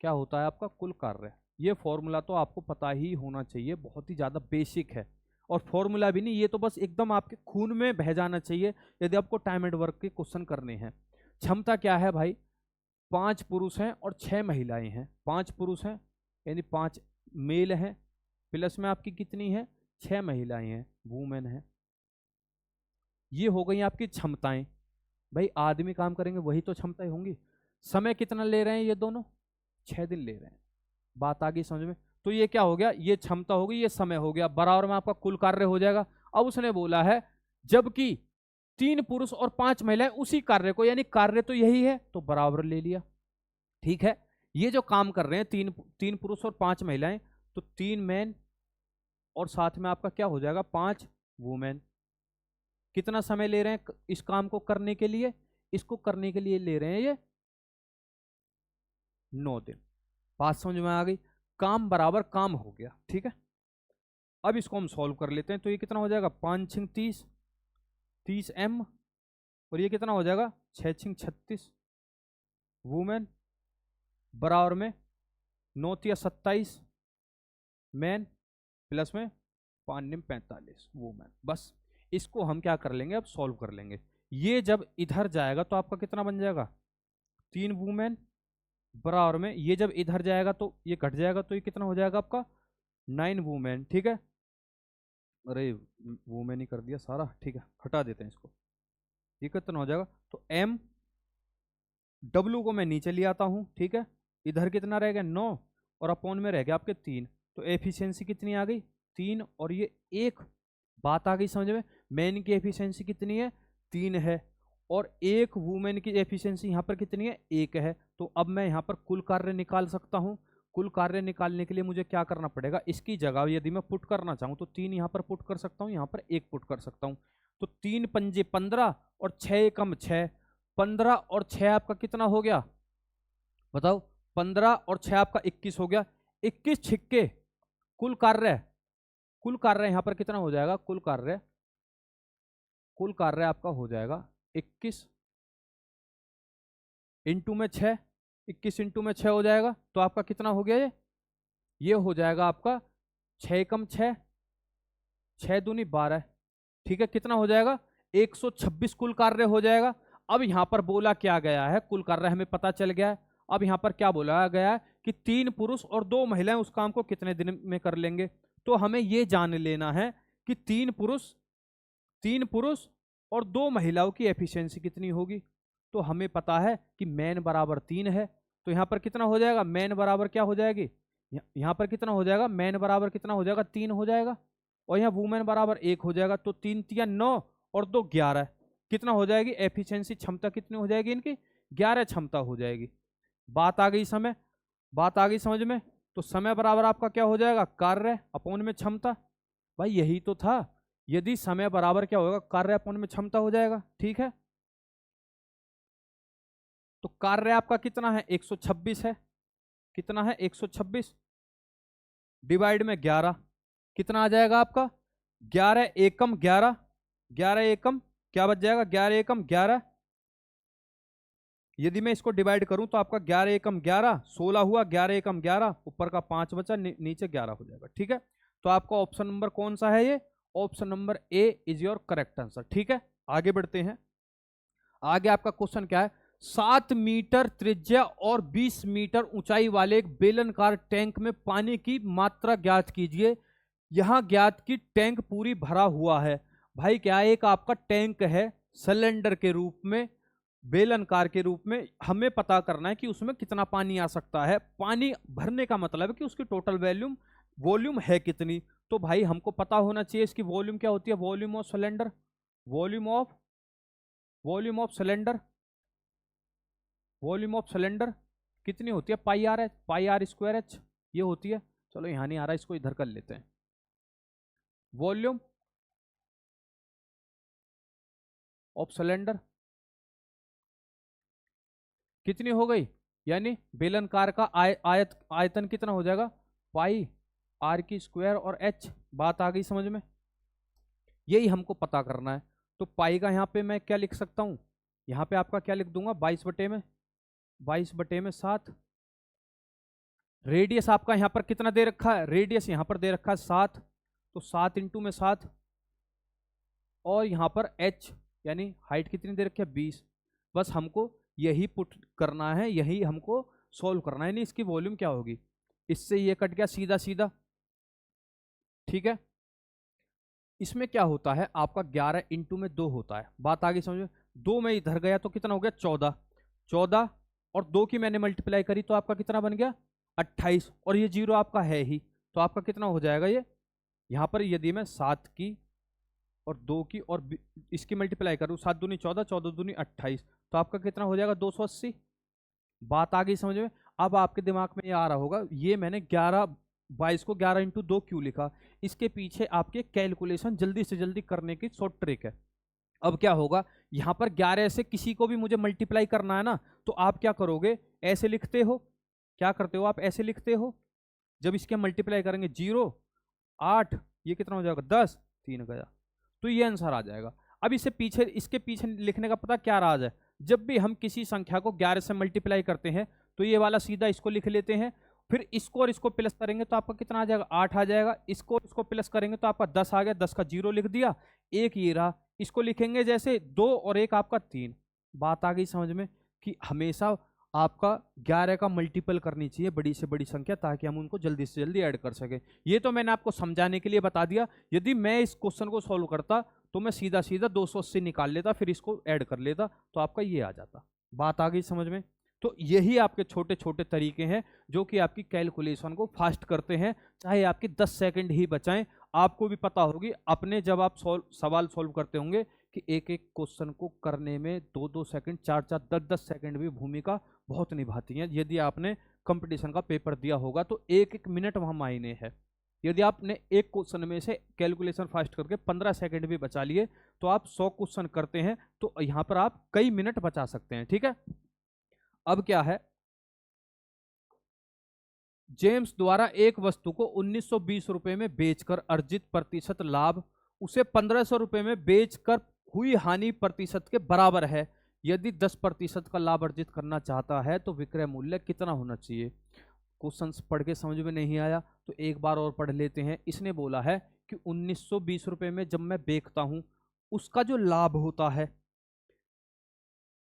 क्या होता है आपका? कुल कार्य। ये फॉर्मूला तो आपको पता ही होना चाहिए, बहुत ही ज्यादा बेसिक है। और फॉर्मूला भी नहीं, ये तो बस एकदम आपके खून में बह जाना चाहिए यदि आपको टाइम एंड वर्क के क्वेश्चन करने हैं। क्षमता क्या है भाई? 5 पुरुष हैं और 6 महिलाएं हैं। 5 पुरुष हैं यानी 5 मेल हैं, प्लस में आपकी कितनी है? 6 महिलाएं हैं, वुमेन है। ये हो गई आपकी क्षमताएं। भाई आदमी काम करेंगे वही तो क्षमताएं होंगी। समय कितना ले रहे हैं ये दोनों? 6 दिन ले रहे हैं। बात आ गई समझ में? तो ये क्या हो गया? ये क्षमता हो गई, ये समय हो गया, बराबर में आपका कुल कार्य हो जाएगा। अब उसने बोला है जबकि 3 पुरुष और 5 महिलाएं उसी कार्य को, यानी कार्य तो यही है, तो बराबर ले लिया, ठीक है। ये जो काम कर रहे हैं तीन पुरुष और 5 महिलाएं, तो 3 मैन और साथ में आपका क्या हो जाएगा? 5 वुमेन। कितना समय ले रहे हैं इस काम को करने के लिए? इसको करने के लिए ले रहे हैं ये 9 दिन। बात समझ में आ गई? काम बराबर काम हो गया, ठीक है। अब इसको हम सॉल्व कर लेते हैं। तो ये कितना हो जाएगा? 5 छिंग 30, 30 m, और ये कितना हो जाएगा? 6 छिंग 36 वुमेन, बराबर में 9 तिया 27 मैन, प्लस में 5 निम 45 वुमेन। बस इसको हम क्या कर लेंगे? अब सॉल्व कर लेंगे। ये जब इधर जाएगा तो आपका कितना बन जाएगा? 3 वुमेन, बराबर में ये जब इधर जाएगा तो ये घट जाएगा, तो ये कितना हो जाएगा आपका? 9 वुमेन, ठीक है। अरे वुमेन ही कर दिया सारा, ठीक है, हटा देते हैं इसको। ये कितना हो जाएगा? तो m, w को मैं नीचे ले आता हूं, ठीक है। इधर कितना रह गया? 9, और अपॉन में रह गया आपके 3। तो एफिशिएंसी कितनी आ गई? 3, और ये 1। बात आ गई समझ में? मैन की एफिशिएंसी कितनी है? 3 है, और एक वुमेन की एफिशिएंसी यहाँ पर कितनी है? 1 है। तो अब मैं यहाँ पर कुल कार्य निकाल सकता हूँ। कुल कार्य निकालने के लिए मुझे क्या करना पड़ेगा? इसकी जगह यदि मैं पुट करना चाहूँ तो 3 यहाँ पर पुट कर सकता हूँ, यहाँ पर 1 पुट कर सकता हूँ। तो 3 पंजे 15 और 6 एकम 6, 15 और 6 आपका कितना हो गया? बताओ। 15 और 6 आपका 21 हो गया। 21 छिक्के कुल कार्य यहाँ पर कितना हो जाएगा? कुल कार्य आपका हो जाएगा 21 इंटू में 6, 21 इंटू में 6 हो जाएगा। तो आपका कितना हो गया? ये हो जाएगा आपका 6 एकम 6, 6 दूनी 12, ठीक है। कितना हो जाएगा? 126 कुल कार्य हो जाएगा। अब यहां पर बोला क्या गया है, कुल कार्य हमें पता चल गया है। अब यहां पर क्या बोला गया है कि 3 पुरुष और 2 महिलाएं उस काम को कितने दिन में कर लेंगे। तो हमें यह जान लेना है कि 3 पुरुष और 2 महिलाओं की एफिशिएंसी कितनी होगी। तो हमें पता है कि मैन बराबर 3 है, तो यहां पर कितना हो जाएगा, मैन बराबर क्या हो जाएगी, यहां पर कितना हो जाएगा, मैन बराबर कितना हो जाएगा, 3 हो जाएगा, और यहाँ वुमेन बराबर 1 हो जाएगा। तो 3 3 9 और 2 11, कितना हो जाएगी, एफिशिएंसी क्षमता कितनी हो जाएगी इनकी, 11 क्षमता हो जाएगी। बात आ गई बात आ गई समझ में। तो समय बराबर आपका क्या हो जाएगा, कार्य अपॉन में क्षमता। भाई यही तो था, यदि समय बराबर क्या होगा, कार्य अपॉन में क्षमता हो जाएगा। ठीक है, तो कार्य आपका कितना है, 126 है, कितना है 126, डिवाइड में 11, कितना आ जाएगा आपका, 11 एकम 11, 11 एकम क्या बच जाएगा, 11 एकम 11। यदि मैं इसको डिवाइड करूं तो आपका 11 एकम 11 16 हुआ, 11 एकम 11, ऊपर का 5 बचा, नीचे 11 हो जाएगा। ठीक है, तो आपका ऑप्शन नंबर कौन सा है, ये option number A is your correct answer. ठीक है, आगे बढ़ते हैं। आगे आपका क्वेश्चन क्या है, 7 मीटर त्रिज्या और 20 मीटर ऊंचाई वाले एक बेलनाकार टैंक में पानी की मात्रा ज्ञात कीजिए। यहां ज्ञात की टैंक पूरी भरा हुआ है। भाई क्या एक आपका टैंक है सिलेंडर के रूप में, बेलनाकार के रूप में, हमें पता करना है कि उसमें कितना पानी आ सकता है। पानी भरने का मतलब है कि उसकी टोटल वॉल्यूम है कितनी। तो भाई हमको पता होना चाहिए इसकी वॉल्यूम क्या होती है, volume of cylinder, volume of cylinder, volume of cylinder कितनी होती है, pi r h, pi r square h ये होती है। चलो यहां नहीं आ रहा, इसको इधर कर लेते हैं। वॉल्यूम ऑफ सिलेंडर कितनी हो गई, यानी बेलनाकार का आयतन कितना हो जाएगा, पाई आर की स्क्वायर और एच। बात आ गई समझ में, यही हमको पता करना है। तो पाई का यहां पे मैं क्या लिख सकता हूं, यहां पे आपका क्या लिख दूंगा, 22/7। रेडियस आपका यहां पर कितना दे रखा है, रेडियस यहां पर दे रखा है 7, तो 7 इंटू में 7, और यहां पर h यानी हाइट कितनी दे रखी है, 20। बस हमको यही पुट करना है, यही हमको सॉल्व करना है, नहीं इसकी वॉल्यूम क्या होगी। इससे ये कट गया सीधा सीधा। ठीक है, इसमें क्या होता है आपका 11 इंटू में 2 होता है। बात आगे समझ में, 2 में इधर गया तो कितना हो गया, 14, 14 और 2 की मैंने मल्टीप्लाई करी तो आपका कितना बन गया, 28, और ये 0 आपका है ही, तो आपका कितना हो जाएगा ये, यहां पर यदि मैं 7 की और 2 की और इसकी मल्टीप्लाई करूं, 7 दूनी 14, 14 दूनी 28, तो आपका कितना हो जाएगा, 280। बात आ गई समझ में। अब आपके दिमाग में ये आ रहा होगा, ये मैंने 22 को 11 इंटू 2 क्यों लिखा, इसके पीछे आपके कैलकुलेशन जल्दी से जल्दी करने की शॉर्ट ट्रिक है। अब क्या होगा, यहां पर 11 से किसी को भी मुझे मल्टीप्लाई करना है ना, तो आप क्या करोगे, ऐसे लिखते हो, क्या करते हो आप, ऐसे लिखते हो। जब इसके मल्टीप्लाई करेंगे 0 8, ये कितना हो जाएगा 10, 3 गया, तो ये आंसर आ जाएगा। अब इसके पीछे लिखने का पता क्या राज है, जब भी हम किसी संख्या को 11 से मल्टीप्लाई करते हैं तो ये वाला सीधा इसको लिख लेते हैं, फिर इसको और इसको प्लस करेंगे तो आपका कितना आ जाएगा, 8 आ जाएगा। इसको और इसको प्लस करेंगे तो आपका 10 आ गया, 10 का 0 लिख दिया, 1 ये रहा। इसको लिखेंगे जैसे 2 और 1 आपका 3। बात आ गई समझ में कि हमेशा आपका 11 का मल्टीपल करनी चाहिए बड़ी से बड़ी संख्या, ताकि हम उनको जल्दी से जल्दी ऐड कर सकें। ये तो मैंने आपको समझाने के लिए बता दिया। यदि मैं इस क्वेश्चन को सॉल्व करता तो मैं सीधा सीधा 280 निकाल लेता, फिर इसको ऐड कर लेता, तो आपका ये आ जाता। बात आ गई समझ में। तो यही आपके छोटे छोटे तरीके हैं जो कि आपकी कैलकुलेशन को फास्ट करते हैं, चाहे आपके 10 सेकंड ही बचाएं। आपको भी पता होगी अपने जब आप सवाल सॉल्व करते होंगे कि एक एक क्वेश्चन को करने में 2-2 सेकंड, 4-4, 10-10 सेकंड भी भूमिका बहुत निभाती है। यदि आपने कंपटीशन का पेपर दिया होगा तो एक एक मिनट वहां मायने है। यदि आपने एक क्वेश्चन में से कैलकुलेशन फास्ट करके 15 सेकंड भी बचा लिए तो आप 100 क्वेश्चन करते हैं, तो यहां पर आप कई मिनट बचा सकते हैं। ठीक है, अब क्या है, जेम्स द्वारा एक वस्तु को 1920 रुपए में बेचकर अर्जित प्रतिशत लाभ उसे 1500 रुपए में बेचकर हुई हानि प्रतिशत के बराबर है। यदि 10% का लाभ अर्जित करना चाहता है तो विक्रय मूल्य कितना होना चाहिए। क्वेश्चन पढ़ के समझ में नहीं आया तो एक बार और पढ़ लेते हैं। इसने बोला है कि 1920 रुपए में जब मैं बेचता हूं उसका जो लाभ होता है,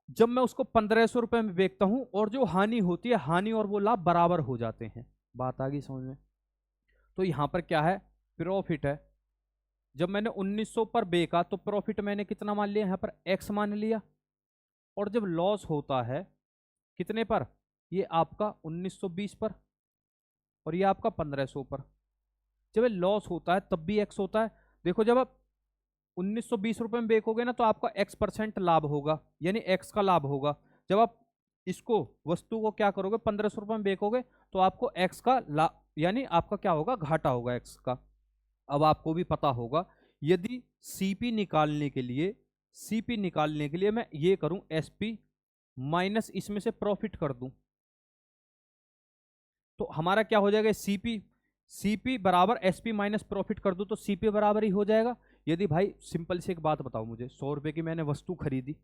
जब मैं उसको 1500 रुपए में बेचता हूं और जो हानि होती है, हानि और वो लाभ बराबर हो जाते हैं। बात आ गई समझ में? तो यहां पर क्या है, प्रॉफिट है। जब मैंने 1900 पर बेचा तो प्रॉफिट मैंने कितना मान लिया, यहां पर एक्स मान लिया। और जब लॉस होता है कितने पर, ये आपका 1920 पर और ये आपका 1500 पर। जब लॉस होता है तब भी एक्स होता है। देखो जब आप 1920 रुपए में बेचोगे ना तो आपका x% लाभ होगा, यानी x का लाभ होगा। जब आप इसको वस्तु को क्या करोगे, 1500 रुपए में बेचोगे तो आपको x का लाभ, यानी आपका क्या होगा, घाटा होगा x का। अब आपको भी पता होगा, यदि सीपी निकालने के लिए मैं ये करूं एसपी माइनस इसमें से प्रॉफिट कर दूं, तो हमारा क्या हो जाएगा, सीपी बराबर एसपी माइनस प्रॉफिट कर दूं तो सीपी बराबर ही हो जाएगा। यदि भाई सिंपल से एक बात बताओ मुझे, 100 रुपए की मैंने वस्तु खरीदी,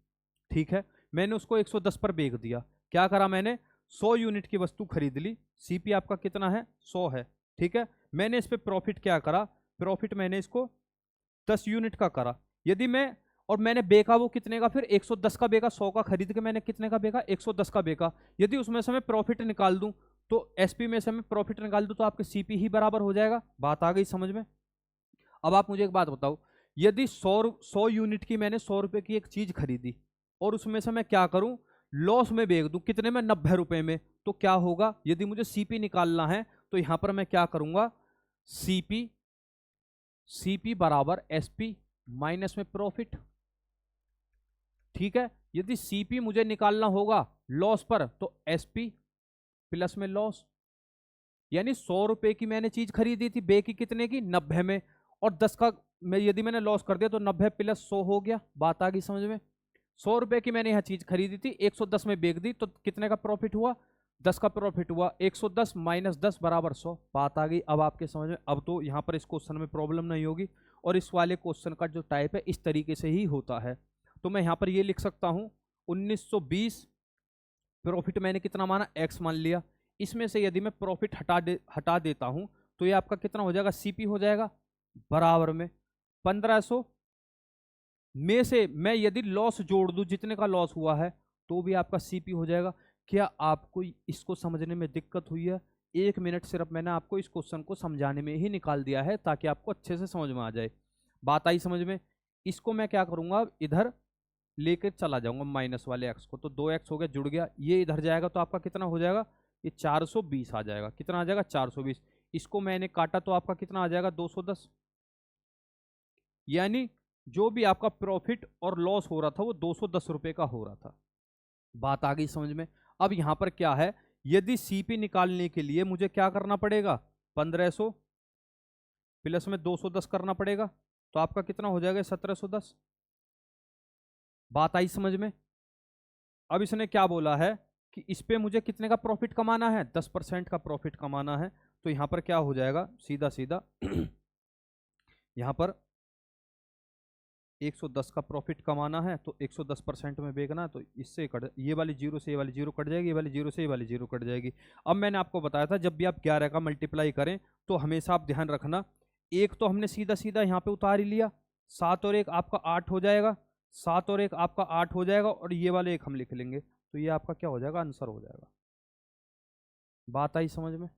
ठीक है, मैंने उसको 110 पर बेच दिया। क्या करा मैंने, 100 यूनिट की वस्तु खरीद ली, सीपी आपका कितना है, 100 है, ठीक है। मैंने इस पे प्रॉफिट क्या करा, प्रॉफिट मैंने इसको 10 यूनिट का करा। यदि मैं, और मैंने बेचा वो कितने का, फिर 110 का बेचा, 100 का खरीद के मैंने कितने का बेचा, 110 का बेचा। यदि उसमें से मैं प्रॉफिट निकाल दूं तो एसपी में से मैं प्रॉफिट निकाल दूं तो आपके सीपी ही बराबर हो जाएगा। बात आ गई समझ में? अब आप मुझे एक बात बताओ, यदि 100 यूनिट की मैंने 100 रुपए की एक चीज खरीदी और उसमें से मैं क्या करूं, लॉस में बेच दूं, कितने में, 90 रुपए में, तो क्या होगा, यदि मुझे सीपी निकालना है तो यहां पर मैं क्या करूंगा, सीपी बराबर एसपी माइनस में प्रॉफिट, ठीक है। यदि सीपी मुझे निकालना होगा लॉस पर तो एसपी प्लस में लॉस, यानी 100 रुपए की मैंने चीज खरीदी थी, बेची कितने की, 90 में, और 10 का यदि मैंने लॉस कर दिया तो 90 प्लस 100 हो गया। बात आ गई समझ में? 100 रुपए की मैंने यह चीज खरीदी थी, 110 में बेच दी तो कितने का प्रॉफिट हुआ, 10 का प्रॉफिट हुआ। 110 माइनस 10 बराबर 100। बात आ गई अब आपके समझ में? अब तो यहां पर इस क्वेश्चन में प्रॉब्लम नहीं होगी, और इस वाले क्वेश्चन का जो टाइप है इस तरीके से ही होता है। तो मैं यहां पर ये लिख सकता हूं 1920, प्रॉफिट मैंने कितना माना, एक्स मान लिया। इसमें से यदि मैं प्रॉफिट हटा देता हूं तो ये आपका कितना हो जाएगा, सीपी हो जाएगा, बराबर में 1500 में से मैं यदि लॉस जोड़ दूं, जितने का लॉस हुआ है, तो भी आपका सीपी हो जाएगा। क्या आपको इसको समझने में दिक्कत हुई है? 1 मिनट सिर्फ मैंने आपको इस क्वेश्चन को समझाने में ही निकाल दिया है ताकि आपको अच्छे से समझ में आ जाए। बात आई समझ में? इसको मैं क्या करूंगा, इधर लेकर चला जाऊंगा माइनस वाले एक्स को, तो 2x हो गया, जुड़ गया, ये इधर जाएगा तो आपका कितना हो जाएगा, ये 420 आ जाएगा। कितना आ जाएगा, 420। इसको मैंने काटा तो आपका कितना आ जाएगा, 210। यानी जो भी आपका प्रॉफिट और लॉस हो रहा था वो 210 रुपए का हो रहा था। बात आ गई समझ में? अब यहां पर क्या है, यदि सीपी निकालने के लिए मुझे क्या करना पड़ेगा, 1500 प्लस में 210 करना पड़ेगा, तो आपका कितना हो जाएगा, 1710। बात आई समझ में? अब इसने क्या बोला है कि इस पे मुझे कितने का प्रॉफिट कमाना है, 10% का प्रॉफिट कमाना है। तो यहां पर क्या हो जाएगा, सीधा सीधा यहां पर 110 का प्रॉफिट कमाना है तो 110% में बेचना है, तो इससे कट, ये वाली जीरो से ये वाली जीरो कट जाएगी, ये वाली जीरो से ये वाली जीरो कट जाएगी। अब मैंने आपको बताया था जब भी आप 11 का मल्टीप्लाई करें तो हमेशा आप ध्यान रखना, एक तो हमने सीधा सीधा यहाँ पे उतार ही लिया, 7 और 1 आपका 8 हो जाएगा, 7 और 1 आपका 8 हो जाएगा, और ये वाले एक हम लिख लेंगे, तो ये आपका क्या हो जाएगा, आंसर हो जाएगा। बात आई समझ में?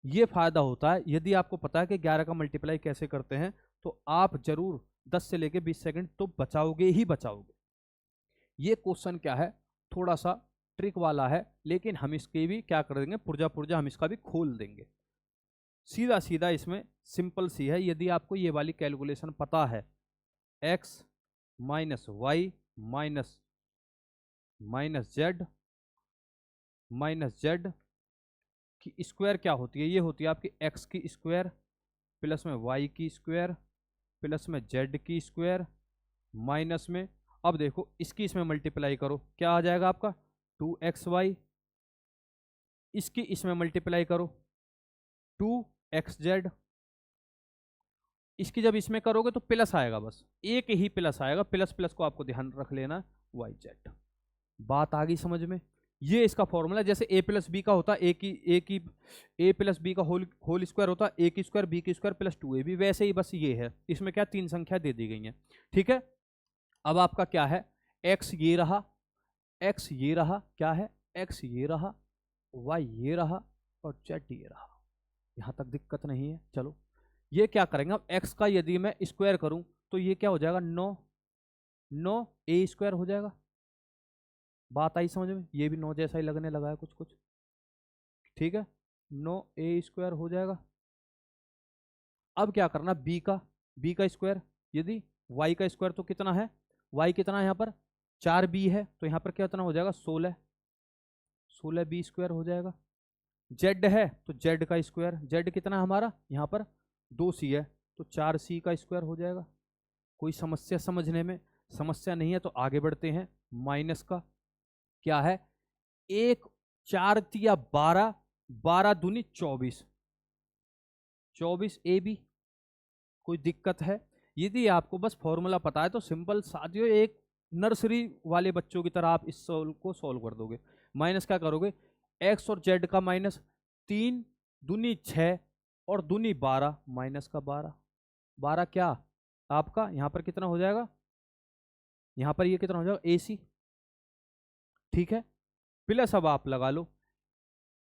ये फायदा होता है यदि आपको पता है कि 11 का मल्टीप्लाई कैसे करते हैं, तो आप जरूर 10 से लेके 20 सेकंड तो बचाओगे ही बचाओगे। ये क्वेश्चन क्या है, थोड़ा सा ट्रिक वाला है, लेकिन हम इसके भी क्या कर देंगे, पुर्जा पुर्जा हम इसका भी खोल देंगे। सीधा सीधा इसमें सिंपल सी है, यदि आपको ये वाली कैलकुलेशन पता है, x minus y minus z minus z की स्क्वायर क्या होती है, ये होती है आपकी x की स्क्वायर प्लस में y की स्क्वायर प्लस में z की स्क्वायर माइनस में, अब देखो इसकी इसमें मल्टीप्लाई करो, क्या आ जाएगा आपका 2xy, इसकी इसमें मल्टीप्लाई करो 2xz, इसकी जब इसमें करोगे तो प्लस आएगा, बस एक ही प्लस आएगा, प्लस प्लस को आपको ध्यान रख लेना, yz। बात आ गई समझ में? ये इसका फॉर्मूला, जैसे a प्लस बी का होता है, ए प्लस बी का होल स्क्वायर होता है, ए की स्क्वायर बी की स्क्वायर प्लस 2ab, वैसे ही बस ये है, इसमें क्या 3 संख्या दे दी गई हैं, ठीक है। अब आपका क्या है, x ये रहा, एक्स ये रहा, क्या है, एक्स ये रहा, वाई ये रहा और जेड ये रहा। यहां तक दिक्कत नहीं है। चलो ये क्या करेंगे, अब एक्स का यदि मैं स्क्वायर करूं तो ये क्या हो जाएगा, 9 ए स्क्वायर हो जाएगा। बात आई समझ में, ये भी 9 जैसा ही लगने लगा है कुछ कुछ, ठीक है, 9 ए स्क्वायर हो जाएगा। अब क्या करना, बी का स्क्वायर, यदि वाई का स्क्वायर तो कितना है, वाई कितना है यहाँ पर 4b है, तो यहाँ पर कितना हो जाएगा 16 बी स्क्वायर हो जाएगा। जेड है तो जेड का स्क्वायर, जेड कितना है हमारा यहाँ पर 2c है, तो 4c का स्क्वायर हो जाएगा। कोई समस्या समझने में, समस्या नहीं है तो आगे बढ़ते हैं। माइनस का क्या है, 1 4 तिया 12, 12 दूनी 24 ए बी। कोई दिक्कत है, यदि आपको बस फॉर्मूला पता है तो सिंपल साथियों एक नर्सरी वाले बच्चों की तरह आप इस सॉल्व को सॉल्व कर दोगे। माइनस क्या करोगे, एक्स और जेड का माइनस, 3 दूनी 6 और दूनी 12, माइनस का 12 क्या आपका यहाँ पर कितना हो जाएगा, यहाँ पर ये कितना हो जाएगा AC, ठीक है। प्लस अब आप लगा लो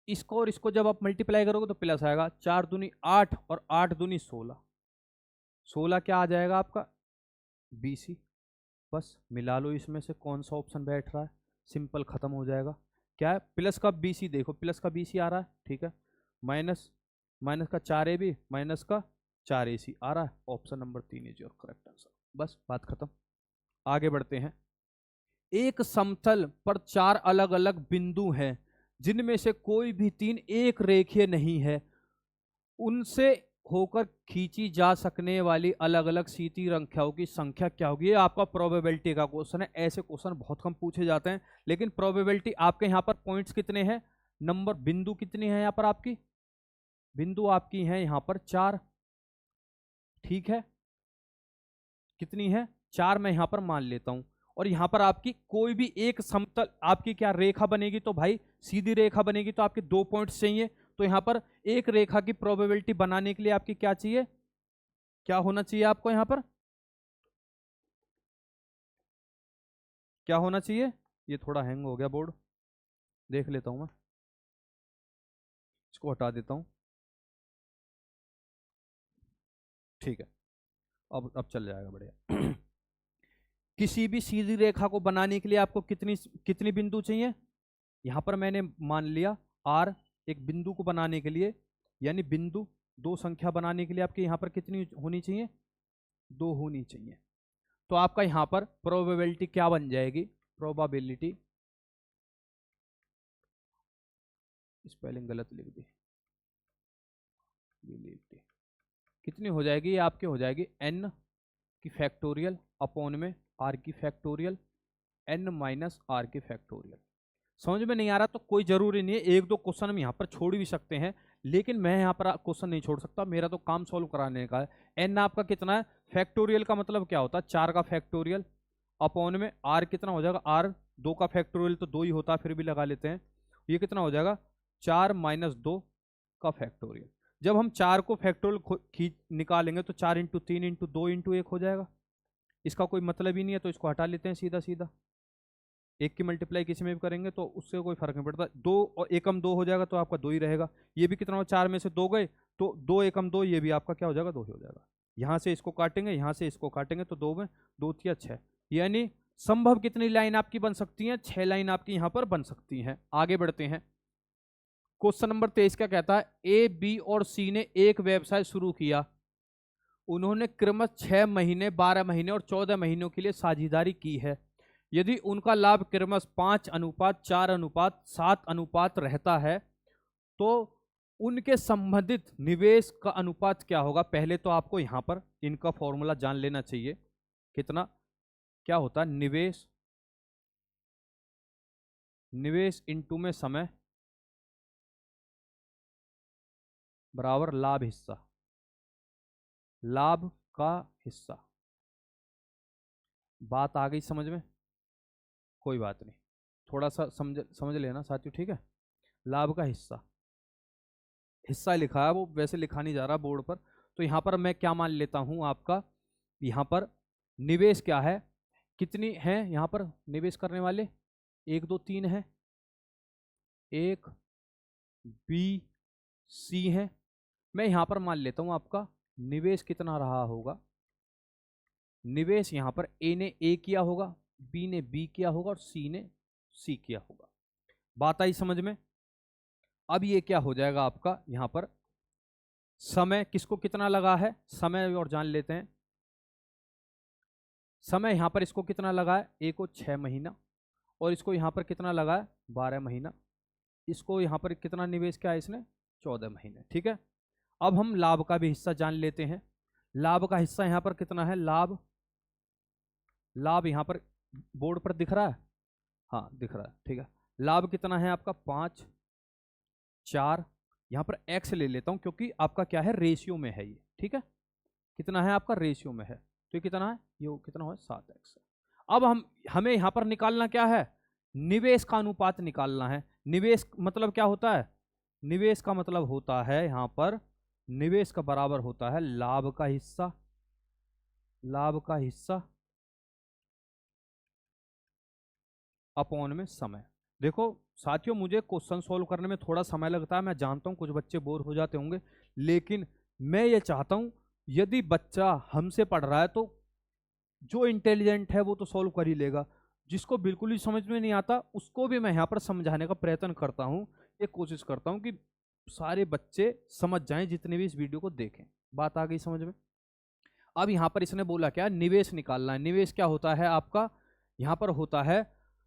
इसको, और इसको जब आप मल्टीप्लाई करोगे तो प्लस आएगा, 4 दूनी 8 और 8 दूनी 16 क्या आ जाएगा आपका BC। बस मिला लो इसमें से कौन सा ऑप्शन बैठ रहा है, सिंपल खत्म हो जाएगा। क्या है, प्लस का BC, देखो प्लस का BC आ रहा है, ठीक है, माइनस का 4AB माइनस का 4AC आ रहा है, option number 3 is your correct answer. बस बात खत्म, आगे बढ़ते हैं। एक समतल पर 4 अलग अलग बिंदु हैं जिनमें से कोई भी 3 एक रेखीय नहीं है, उनसे होकर खींची जा सकने वाली अलग अलग सीधी रेखाओं की संख्या क्या होगी। ये आपका प्रोबेबिलिटी का क्वेश्चन है, ऐसे क्वेश्चन बहुत कम पूछे जाते हैं, लेकिन प्रोबेबिलिटी आपके यहाँ पर पॉइंट्स कितने हैं, नंबर बिंदु कितनी है यहाँ पर आपकी, बिंदु आपकी है यहाँ पर 4, ठीक है, कितनी है 4 मैं यहाँ पर मान लेता हूं। और यहाँ पर आपकी कोई भी एक समतल आपकी क्या रेखा बनेगी, तो भाई सीधी रेखा बनेगी, तो आपके 2 पॉइंट्स चाहिए। तो यहाँ पर एक रेखा की प्रोबेबिलिटी बनाने के लिए आपकी क्या चाहिए, क्या होना चाहिए आपको, यहाँ पर क्या होना चाहिए, ये थोड़ा हैंग हो गया बोर्ड, देख लेता हूं मैं, इसको हटा देता हूं, ठीक है, अब चल जाएगा बढ़िया। किसी भी सीधी रेखा को बनाने के लिए आपको कितनी बिंदु चाहिए, यहां पर मैंने मान लिया R, एक बिंदु को बनाने के लिए, यानी बिंदु 2 संख्या बनाने के लिए आपके यहां पर कितनी होनी चाहिए, 2 होनी चाहिए। तो आपका यहां पर प्रोबेबिलिटी क्या बन जाएगी, प्रोबेबिलिटी, स्पेलिंग गलत लिख दी, कितनी हो जाएगी, ये आपके हो जाएगी n की फैक्टोरियल अपॉन में r की फैक्टोरियल, n माइनस r की फैक्टोरियल। समझ में नहीं आ रहा तो कोई जरूरी नहीं है, एक दो क्वेश्चन हम यहाँ पर छोड़ भी सकते हैं, लेकिन मैं यहाँ पर क्वेश्चन नहीं छोड़ सकता, मेरा तो काम सॉल्व कराने का है। n आपका कितना है, फैक्टोरियल का मतलब क्या होता है, 4 का फैक्टोरियल अपॉन में r कितना हो जाएगा, r 2 का फैक्टोरियल तो 2 ही होता है, फिर भी लगा लेते हैं, ये कितना हो जाएगा 4 माइनस 2 का फैक्टोरियल। जब हम 4 को फैक्टोरियल निकालेंगे तो 4 इंटू 3 इंटू 2 इंटू 1 हो जाएगा, इसका कोई मतलब ही नहीं है, तो इसको हटा लेते हैं सीधा सीधा। 1 की मल्टीप्लाई किसी में भी करेंगे तो उससे कोई फर्क नहीं पड़ता, 2 और 1 2 हो जाएगा तो आपका 2 ही रहेगा। ये भी कितना हो, 4 में से 2 गए तो 2 1 2, ये भी आपका क्या हो जाएगा 2 ही हो जाएगा। यहाँ से इसको काटेंगे, यहाँ से इसको काटेंगे तो 2 में 2 3 6, यानी संभव कितनी लाइन आपकी बन सकती है, 6 लाइन आपकी यहाँ पर बन सकती है। आगे बढ़ते हैं, क्वेश्चन नंबर 23 क्या कहता है, ए बी और सी ने एक व्यवसाय शुरू किया, उन्होंने क्रमशः 6 महीने 12 महीने और 14 महीनों के लिए साझेदारी की है। यदि उनका लाभ क्रमशः 5:4:7 रहता है तो उनके संबंधित निवेश का अनुपात क्या होगा। पहले तो आपको यहां पर इनका फॉर्मूला जान लेना चाहिए, कितना क्या होता है, निवेश इनटू में समय बराबर लाभ हिस्सा, लाभ का हिस्सा। बात आ गई समझ में, कोई बात नहीं, थोड़ा सा समझ लेना साथियों, ठीक है। लाभ का हिस्सा लिखा है, वो वैसे लिखा नहीं जा रहा बोर्ड पर, तो यहाँ पर मैं क्या मान लेता हूँ, आपका यहाँ पर निवेश क्या है, कितनी है यहाँ पर निवेश करने वाले, 1 2 3 है, एक बी सी है। मैं यहां पर मान लेता हूं आपका निवेश कितना रहा होगा। निवेश यहां पर ए ने ए किया होगा, बी ने बी किया होगा और सी ने सी किया होगा। बात आई समझ में। अब ये क्या हो जाएगा आपका, यहां पर समय किसको कितना लगा है, समय और जान लेते हैं। समय यहां पर इसको कितना लगा है, ए को 6 महीना, और इसको यहां पर कितना लगा है 12 महीना। इसको यहां पर कितना निवेश किया है इसने, 14 महीने। ठीक है, अब हम लाभ का भी हिस्सा जान लेते हैं। लाभ का हिस्सा यहां पर कितना है, लाभ, लाभ यहां पर बोर्ड पर दिख रहा है, हाँ दिख रहा है। ठीक है, लाभ कितना है आपका 5 4, यहां पर x ले लेता हूं क्योंकि आपका क्या है, रेशियो में है ये। ठीक है, कितना है आपका, रेशियो में है, तो ये कितना है, ये कितना है 7x। अब हमें यहां पर निकालना क्या है, निवेश का अनुपात निकालना है। निवेश मतलब क्या होता है, निवेश का मतलब होता है यहां पर, निवेश का बराबर होता है लाभ का हिस्सा, लाभ का हिस्सा अपॉन में समय। देखो साथियों, मुझे क्वेश्चन सॉल्व करने में थोड़ा समय लगता है, मैं जानता हूं कुछ बच्चे बोर हो जाते होंगे, लेकिन मैं ये चाहता हूं यदि बच्चा हमसे पढ़ रहा है तो जो इंटेलिजेंट है वो तो सॉल्व कर ही लेगा, जिसको बिल्कुल ही समझ में नहीं आता उसको भी मैं यहाँ पर समझाने का प्रयत्न करता हूँ। ये कोशिश करता हूँ कि सारे बच्चे समझ जाएं जितने भी इस वीडियो को देखें। बात आ गई समझ में। अब यहाँ पर इसने बोला क्या, निवेश निकालना है। निवेश क्या होता है आपका, यहाँ पर होता है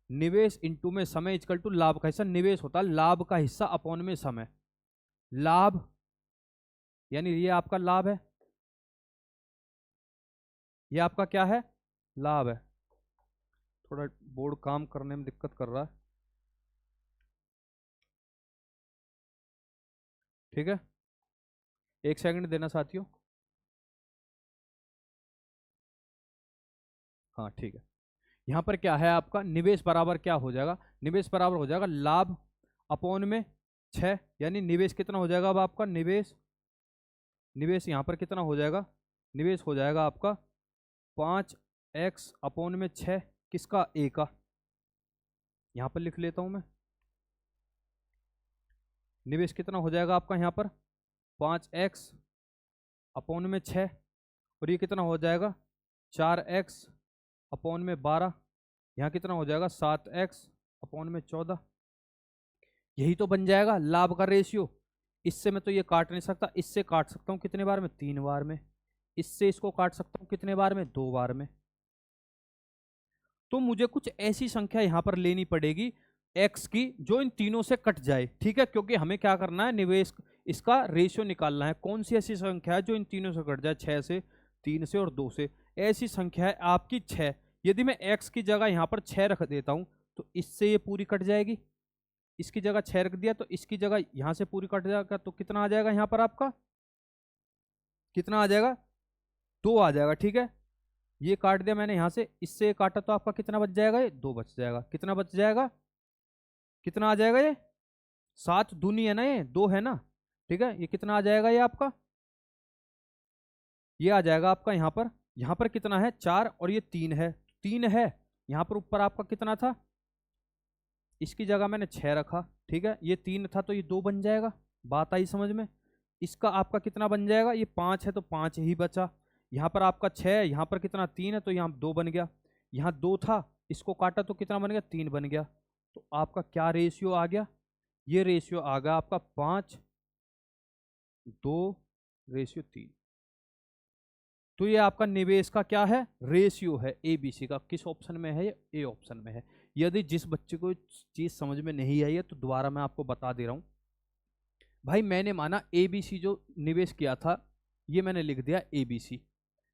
निवेश इंटू में समय इक्वल टू लाभ का हिस्सा। निवेश होता है लाभ का हिस्सा अपॉन में समय। लाभ यानी ये आपका लाभ है, ये आपका क्या है, लाभ है। थोड़ा बोर्ड काम करने में दिक्कत कर रहा है। ठीक है, 1 सेकंड देना साथियों। हाँ ठीक है, यहां पर क्या है आपका, निवेश बराबर क्या हो जाएगा, निवेश बराबर हो जाएगा लाभ अपॉन में 6, यानी निवेश कितना हो जाएगा अब आपका, निवेश, निवेश यहां पर कितना हो जाएगा, निवेश हो जाएगा आपका 5x अपॉन में 6, किसका, ए का। यहां पर लिख लेता हूं मैं, निवेश कितना हो जाएगा आपका यहाँ पर 5x अपॉन में 6, और ये कितना हो जाएगा 4x अपॉन में 12, यहाँ कितना हो जाएगा 7x अपॉन में 14। यही तो बन जाएगा लाभ का रेशियो। इससे मैं तो ये काट नहीं सकता, इससे काट सकता हूँ कितने बार में, 3 बार में। इससे इसको काट सकता हूँ कितने बार में, 2 बार में। तो मुझे कुछ ऐसी संख्या यहां पर लेनी पड़ेगी x की जो इन तीनों से कट जाए। ठीक है, क्योंकि हमें क्या करना है, निवेश इसका रेशियो निकालना है। कौन सी ऐसी संख्या है जो इन तीनों से कट जाए, 6 से, 3 से और 2 से। ऐसी संख्या है आपकी 6। यदि मैं x की जगह यहां पर 6 रख देता हूं तो इससे ये पूरी कट जाएगी। इसकी जगह 6 रख दिया तो इसकी जगह यहां से पूरी कट जाएगा, तो कितना आ जाएगा यहां पर आपका, कितना आ जाएगा, 2 आ जाएगा। ठीक है, ये काट दिया मैंने यहां से, इससे काटा तो आपका कितना बच जाएगा, ये 2 बच जाएगा। कितना बच जाएगा, कितना आ जाएगा, ये 7 दूनी है ना, ये 2 है ना। ठीक है, ये कितना आ जाएगा, ये आपका, ये आ जाएगा आपका यहाँ पर कितना है 4 और ये 3 है, 3 है। यहाँ पर ऊपर आपका कितना था, इसकी जगह मैंने 6 रखा। ठीक है, ये 3 था तो ये 2 बन जाएगा। बात आई समझ में। इसका आपका कितना बन जाएगा, ये 5 है तो 5 ही बचा। यहाँ पर आपका 6 है, यहाँ पर कितना 3 है तो यहाँ 2 बन गया। यहाँ 2 था, इसको काटा तो कितना बन गया, 3 बन गया। तो आपका क्या रेशियो आ गया, ये रेशियो आ गया आपका 5 2 रेशियो 3। तो ये आपका निवेश का क्या है, रेशियो है ABC का। किस ऑप्शन में है, ये ए ऑप्शन में है। यदि जिस बच्चे को चीज समझ में नहीं आई है तो दोबारा मैं आपको बता दे रहा हूं। भाई मैंने माना ABC जो निवेश किया था ये मैंने लिख दिया ABC।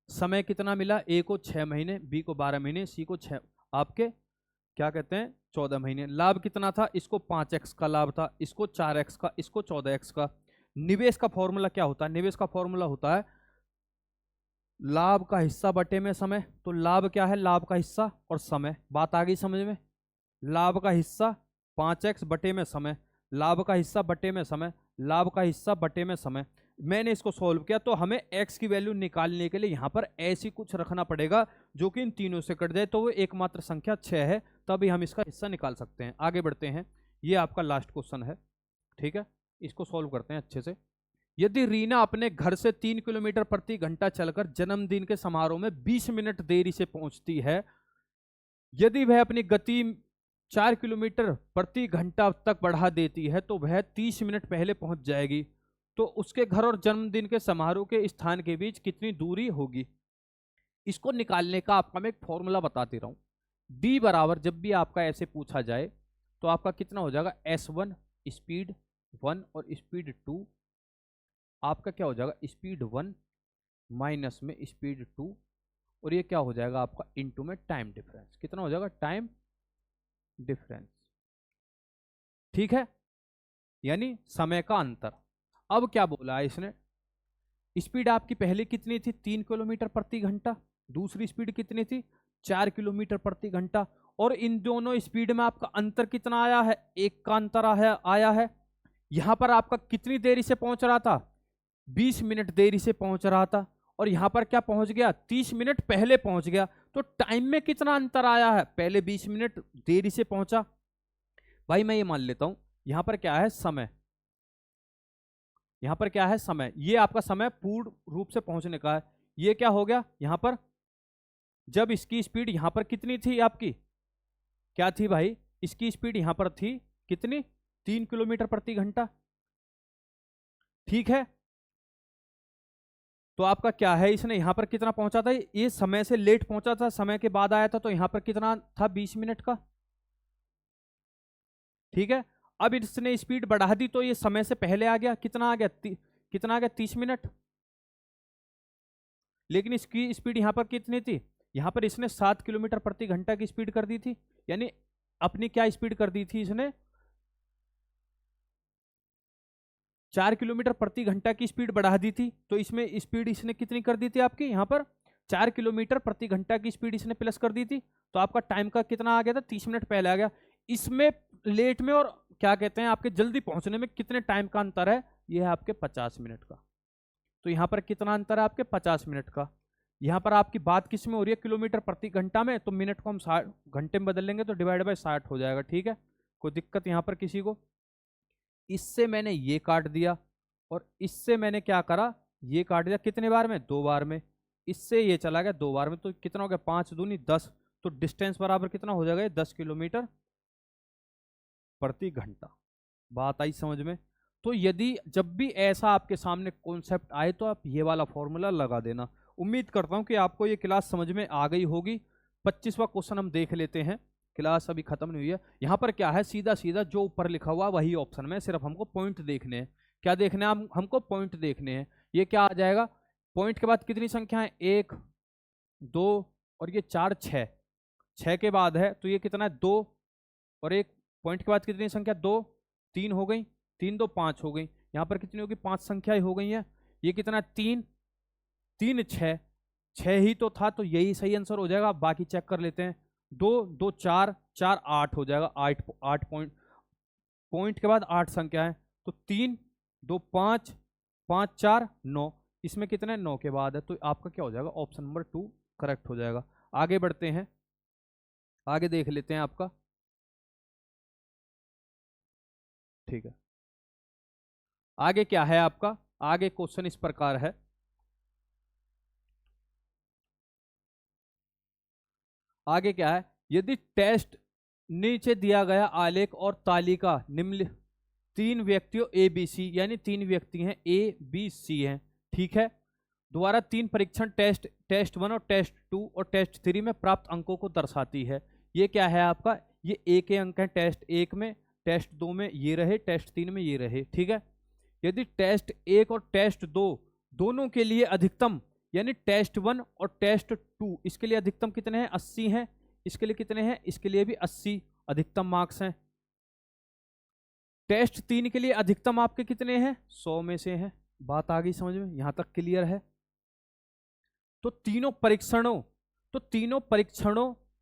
समय कितना मिला, ए को 6 महीने, बी को 12 महीने, सी को 6 आपके क्या कहते हैं 14 महीने। लाभ कितना था, इसको 5x का लाभ था, इसको 4x का, इसको 14x का। निवेश का फॉर्मूला क्या होता है, निवेश का फॉर्मूला होता है लाभ का हिस्सा बटे में समय। तो लाभ क्या है, लाभ का हिस्सा और समय। बात आ गई समझ में। लाभ का हिस्सा 5x बटे में समय, लाभ का हिस्सा बटे में समय, लाभ का हिस्सा बटे में समय। मैंने इसको सॉल्व किया तो हमें x की वैल्यू निकालने के लिए यहाँ पर ऐसी कुछ रखना पड़ेगा जो कि इन तीनों से कट जाए, तो वो एकमात्र संख्या 6 है, तभी हम इसका हिस्सा निकाल सकते हैं। आगे बढ़ते हैं, ये आपका लास्ट क्वेश्चन है, ठीक है, इसको सॉल्व करते हैं अच्छे से। यदि रीना अपने घर से 3 किलोमीटर प्रति घंटा चलकर जन्मदिन के समारोह में 20 मिनट देरी से पहुंचती है, यदि वह अपनी गति 4 किलोमीटर प्रति घंटा तक बढ़ा देती है तो वह 30 मिनट पहले पहुंच जाएगी, तो उसके घर और जन्मदिन के समारोह के स्थान के बीच कितनी दूरी होगी। इसको निकालने का आपका मैं एक फॉर्मूला बता दे रहा हूं। d बराबर, जब भी आपका ऐसे पूछा जाए तो आपका कितना हो जाएगा, s1 स्पीड 1 और स्पीड 2, आपका क्या हो जाएगा स्पीड 1 माइनस में स्पीड 2, और ये क्या हो जाएगा आपका इनटू में टाइम डिफरेंस, कितना हो जाएगा टाइम डिफरेंस, ठीक है, यानी समय का अंतर। अब क्या बोला है इसने, स्पीड आपकी पहले कितनी थी 3 किलोमीटर प्रति घंटा, दूसरी स्पीड कितनी थी 4 किलोमीटर प्रति घंटा, और इन दोनों स्पीड में आपका अंतर कितना आया है, 1 का अंतर आया है। यहां पर आपका कितनी देरी से पहुंच रहा था, 20 मिनट देरी से पहुंच रहा था, और यहां पर क्या पहुंच गया 30 मिनट पहले पहुंच गया, तो टाइम में कितना अंतर आया है, पहले 20 मिनट देरी से पहुंचा। भाई मैं ये मान लेता हूं यहां पर क्या है समय, यहां पर क्या है समय, ये आपका समय पूर्ण रूप से पहुंचने का है। ये क्या हो गया यहां पर, जब इसकी स्पीड यहां पर कितनी थी आपकी, क्या थी भाई, इसकी स्पीड यहां पर थी कितनी 3 किलोमीटर प्रति घंटा, ठीक है, तो आपका क्या है, इसने यहां पर कितना पहुंचा था, ये समय से लेट पहुंचा था, समय के बाद आया था, तो यहां पर कितना था 20 मिनट का, ठीक है। अब इसने स्पीड बढ़ा दी तो ये समय से पहले आ गया, कितना आ गया कितना आ गया 30 मिनट, लेकिन इसकी स्पीड यहां पर कितनी थी, यहां पर इसने 7 किलोमीटर प्रति घंटा की स्पीड कर दी थी, यानी अपनी क्या स्पीड कर दी थी इसने, 4 किलोमीटर प्रति घंटा की स्पीड बढ़ा दी थी, तो इसमें स्पीड इसने कितनी कर दी थी आपकी, यहां पर 4 किलोमीटर प्रति घंटा की स्पीड इसने प्लस कर दी थी, तो आपका टाइम का कितना आ गया था 30 मिनट पहले आ गया। इसमें लेट में और क्या कहते हैं आपके जल्दी पहुंचने में कितने टाइम का अंतर है, यह है आपके 50 मिनट का, तो यहां पर कितना अंतर है आपके 50 मिनट का। यहां पर आपकी बात किस में हो रही है, किलोमीटर प्रति घंटा में, तो मिनट को हम 60 घंटे में बदल लेंगे तो डिवाइड बाय 60 हो जाएगा, ठीक है, कोई दिक्कत यहां पर किसी को। इससे मैंने ये काट दिया और इससे मैंने क्या करा, ये काट दिया, कितने बार में 2 बार में, इससे ये चला गया 2 बार में, तो कितना हो गया 5 दूनी 10, तो डिस्टेंस बराबर कितना हो जाएगा 10 किलोमीटर प्रति घंटा। बात आई समझ में। तो यदि जब भी ऐसा आपके सामने कॉन्सेप्ट आए तो आप ये वाला फॉर्मूला लगा देना। उम्मीद करता हूं कि आपको ये क्लास समझ में आ गई होगी। 25वां क्वेश्चन हम देख लेते हैं, क्लास अभी खत्म नहीं हुई है। यहाँ पर क्या है, सीधा सीधा जो ऊपर लिखा हुआ वही ऑप्शन में, सिर्फ हमको पॉइंट देखने हैं। क्या देखना है, हमको पॉइंट देखने हैं। ये क्या आ जाएगा, पॉइंट के बाद कितनी संख्या है 1 2 और ये 4 6, 6 के बाद है तो ये कितना है 2 और 1, पॉइंट के बाद कितनी संख्या 2 3 हो गई, 3 2 5 हो गई। यहाँ पर कितनी होगी 5 संख्याएं हो गई हैं। ये कितना 3 3 6, 6 ही तो था, तो यही सही आंसर हो जाएगा। बाकी चेक कर लेते हैं, 2 2 4 4 8 हो जाएगा। 8 पॉइंट के बाद 8 संख्या है, तो 3 2 5 5 4 9, इसमें कितने 9 के बाद है, तो आपका क्या हो जाएगा ऑप्शन नंबर 2 करेक्ट हो जाएगा। आगे बढ़ते हैं, आगे देख लेते हैं आपका, ठीक है। आगे क्या है आपका, आगे क्वेश्चन इस प्रकार है, आगे क्या है, यदि टेस्ट नीचे दिया गया आलेख और तालिका निम्न 3 व्यक्तियों ए बी सी, यानी 3 व्यक्ति हैं ए बी सी हैं, ठीक है, द्वारा 3 परीक्षण टेस्ट 1 और टेस्ट 2 और टेस्ट 3 में प्राप्त अंकों को दर्शाती है। ये क्या है आपका, ये ए के अंक हैं टेस्ट 1 में, टेस्ट 2 में ये रहे, टेस्ट 3 में ये रहे, ठीक है। यदि टेस्ट 1 और टेस्ट 2 दोनों के लिए अधिकतम, यानी टेस्ट 1 और टेस्ट 2 इसके लिए अधिकतम कितने हैं 80 हैं, इसके लिए कितने हैं, इसके लिए भी 80 अधिकतम मार्क्स हैं। टेस्ट 3 के लिए अधिकतम आपके कितने हैं 100 में से हैं। बात आ गई समझ में, यहां तक क्लियर है। तो तीनों परीक्षणों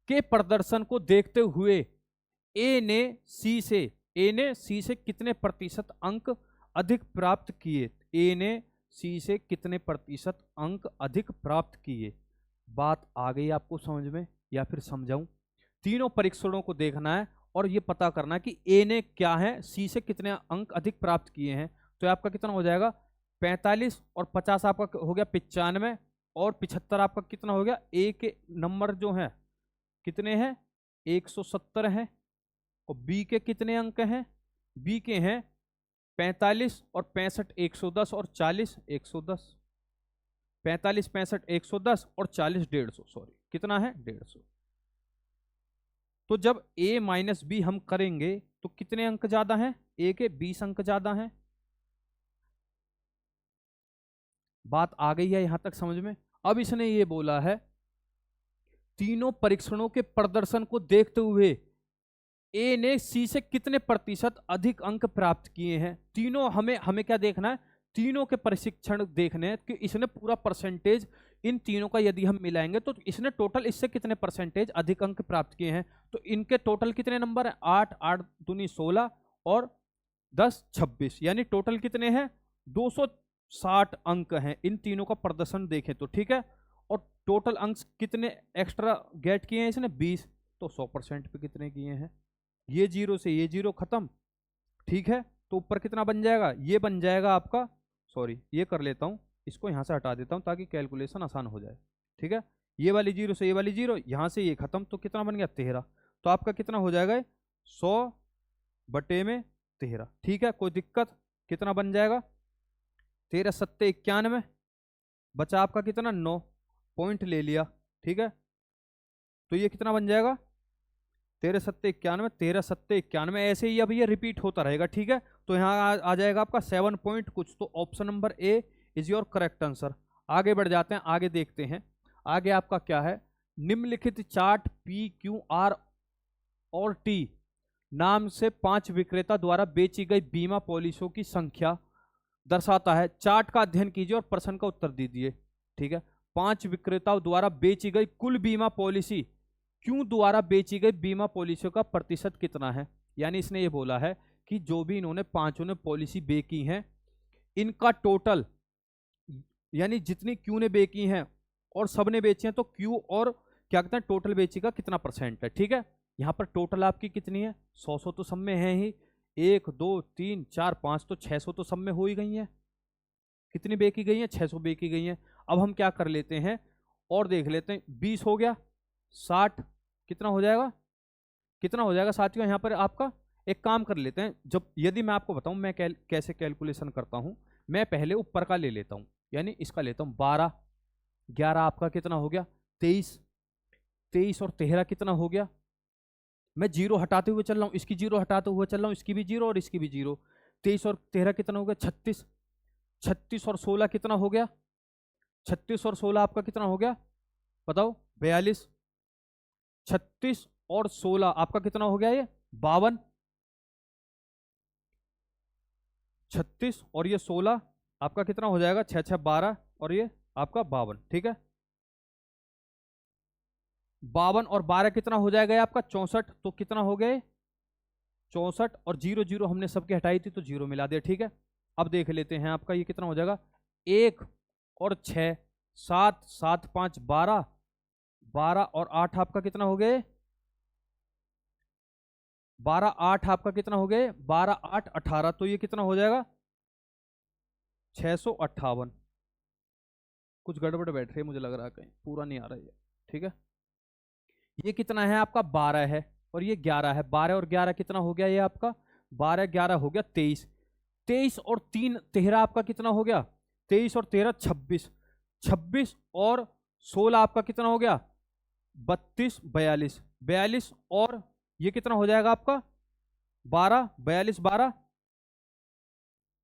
के प्रदर्शन को देखते हुए ए ने सी से कितने प्रतिशत अंक अधिक प्राप्त किए, ए ने सी से कितने प्रतिशत अंक अधिक प्राप्त किए। बात आ गई आपको समझ में या फिर समझाऊं? तीनों परीक्षणों को देखना है और ये पता करना है कि ए ने क्या है, सी से कितने अंक अधिक प्राप्त किए हैं। तो आपका कितना हो जाएगा 45 और 50 आपका हो गया 95 और 75 आपका कितना हो गया। ए के नंबर जो है कितने हैं 170 हैं और बी के कितने अंक हैं, बी के हैं 45 और 65 110 और 40 110। 45 65 110 और 40 150, सॉरी कितना है 150। तो जब a माइनस बी हम करेंगे तो कितने अंक ज्यादा हैं, a के 20 अंक ज्यादा हैं। बात आ गई है यहां तक समझ में? अब इसने ये बोला है तीनों परीक्षणों के प्रदर्शन को देखते हुए ए ने सी से कितने प्रतिशत अधिक अंक प्राप्त किए हैं। तीनों हमें हमें क्या देखना है, तीनों के परीक्षण देखने हैं कि इसने पूरा परसेंटेज इन तीनों का यदि हम मिलाएंगे तो इसने टोटल इससे कितने परसेंटेज अधिक अंक प्राप्त किए हैं। तो इनके टोटल कितने नंबर है 8 8 दूनी 16 और 10 26, यानी टोटल कितने हैं 260 अंक हैं। इन तीनों का प्रदर्शन देखें तो ठीक है। और टोटल अंक कितने एक्स्ट्रा गेट किए हैं इसने 20, तो 100% पे कितने किए हैं। ये जीरो से ये जीरो खत्म, ठीक है। तो ऊपर कितना बन जाएगा, ये बन जाएगा आपका, सॉरी ये कर लेता हूं, इसको यहां से हटा देता हूं ताकि कैलकुलेशन आसान हो जाए, ठीक है। ये वाली जीरो से ये वाली जीरो, यहां से ये खत्म, तो कितना बन गया 13। तो आपका कितना हो जाएगा 100/13, ठीक है। कोई दिक्कत, कितना बन जाएगा 13 सत्ते 91, बचा आपका कितना 9 पॉइंट ले लिया, ठीक है। तो ये कितना बन जाएगा 13 सत्ते 91, 13 सत्ते 91, ऐसे ही अब ये रिपीट होता रहेगा, ठीक है। तो यहाँ आ जाएगा आपका 7 पॉइंट कुछ। तो option number A is your correct answer. आगे बढ़ जाते हैं, आगे देखते हैं आगे आपका क्या है। निम्नलिखित चार्ट पी क्यू आर और टी नाम से 5 विक्रेता द्वारा बेची गई बीमा पॉलिसियों की संख्या दर्शाता है। चार्ट का अध्ययन कीजिए और प्रश्न का उत्तर दीजिए, ठीक है। 5 विक्रेताओं द्वारा बेची गई कुल बीमा पॉलिसी क्यों द्वारा बेची गई बीमा पॉलिसियों का प्रतिशत कितना है। यानी इसने ये बोला है कि जो भी इन्होंने पांचों ने पॉलिसी बेची हैं इनका टोटल, यानी जितनी क्यू ने बेची हैं और सब ने बेची हैं, तो क्यू और क्या कहते हैं टोटल बेची का कितना परसेंट है, ठीक है। यहां पर टोटल आपकी कितनी है 100 तो सब में है ही, 1 2 3 4 5 तो 600 तो सब में हो ही गई है। कितनी बेची गई है 600 बेची गई है। अब हम क्या कर लेते हैं और देख लेते हैं, 20 हो गया 60 कितना हो जाएगा, कितना हो जाएगा साथियों। यहाँ पर आपका एक काम कर लेते हैं, जब यदि मैं आपको बताऊं मैं कैसे कैलकुलेशन करता हूं, मैं पहले ऊपर का ले लेता हूं, यानी इसका लेता हूं 12 11 आपका कितना हो गया 23 23 और 13 कितना हो गया। मैं जीरो हटाते हुए चल रहा हूं, इसकी जीरो हटाते हुए चल रहा हूं, इसकी भी जीरो और इसकी भी जीरो। 23 और 13 कितना हो गया 36, 36 और 16 कितना हो गया, 36 और 16 आपका कितना हो गया बताओ 42, 36 और 16 आपका कितना हो गया ये 52, 36 और ये 16 आपका कितना हो जाएगा 6 6 12 और ये आपका 52, ठीक है। 52 और 12 कितना हो जाएगा आपका 64, तो कितना हो गए 64 और जीरो जीरो हमने सबके हटाई थी तो जीरो मिला दिया, ठीक है। अब देख लेते हैं आपका ये कितना हो जाएगा 1 और 6 7 7 5 12 12 और 8 आपका कितना हो गए 12 8 आपका कितना हो गए 12 8 18, तो ये कितना हो जाएगा 658। कुछ गड़बड़ बैठ रही है मुझे लग रहा है, कहीं पूरा नहीं आ रहा है, ठीक है। ये कितना है आपका 12 है और ये 11 है, 12 और 11 कितना हो गया ये आपका 12 11 हो गया 23, 23 और 3 13 आपका कितना हो गया 23 और 13 26, 26 और 16 आपका कितना हो गया 32 42, 42 और ये कितना हो जाएगा आपका 12 42 12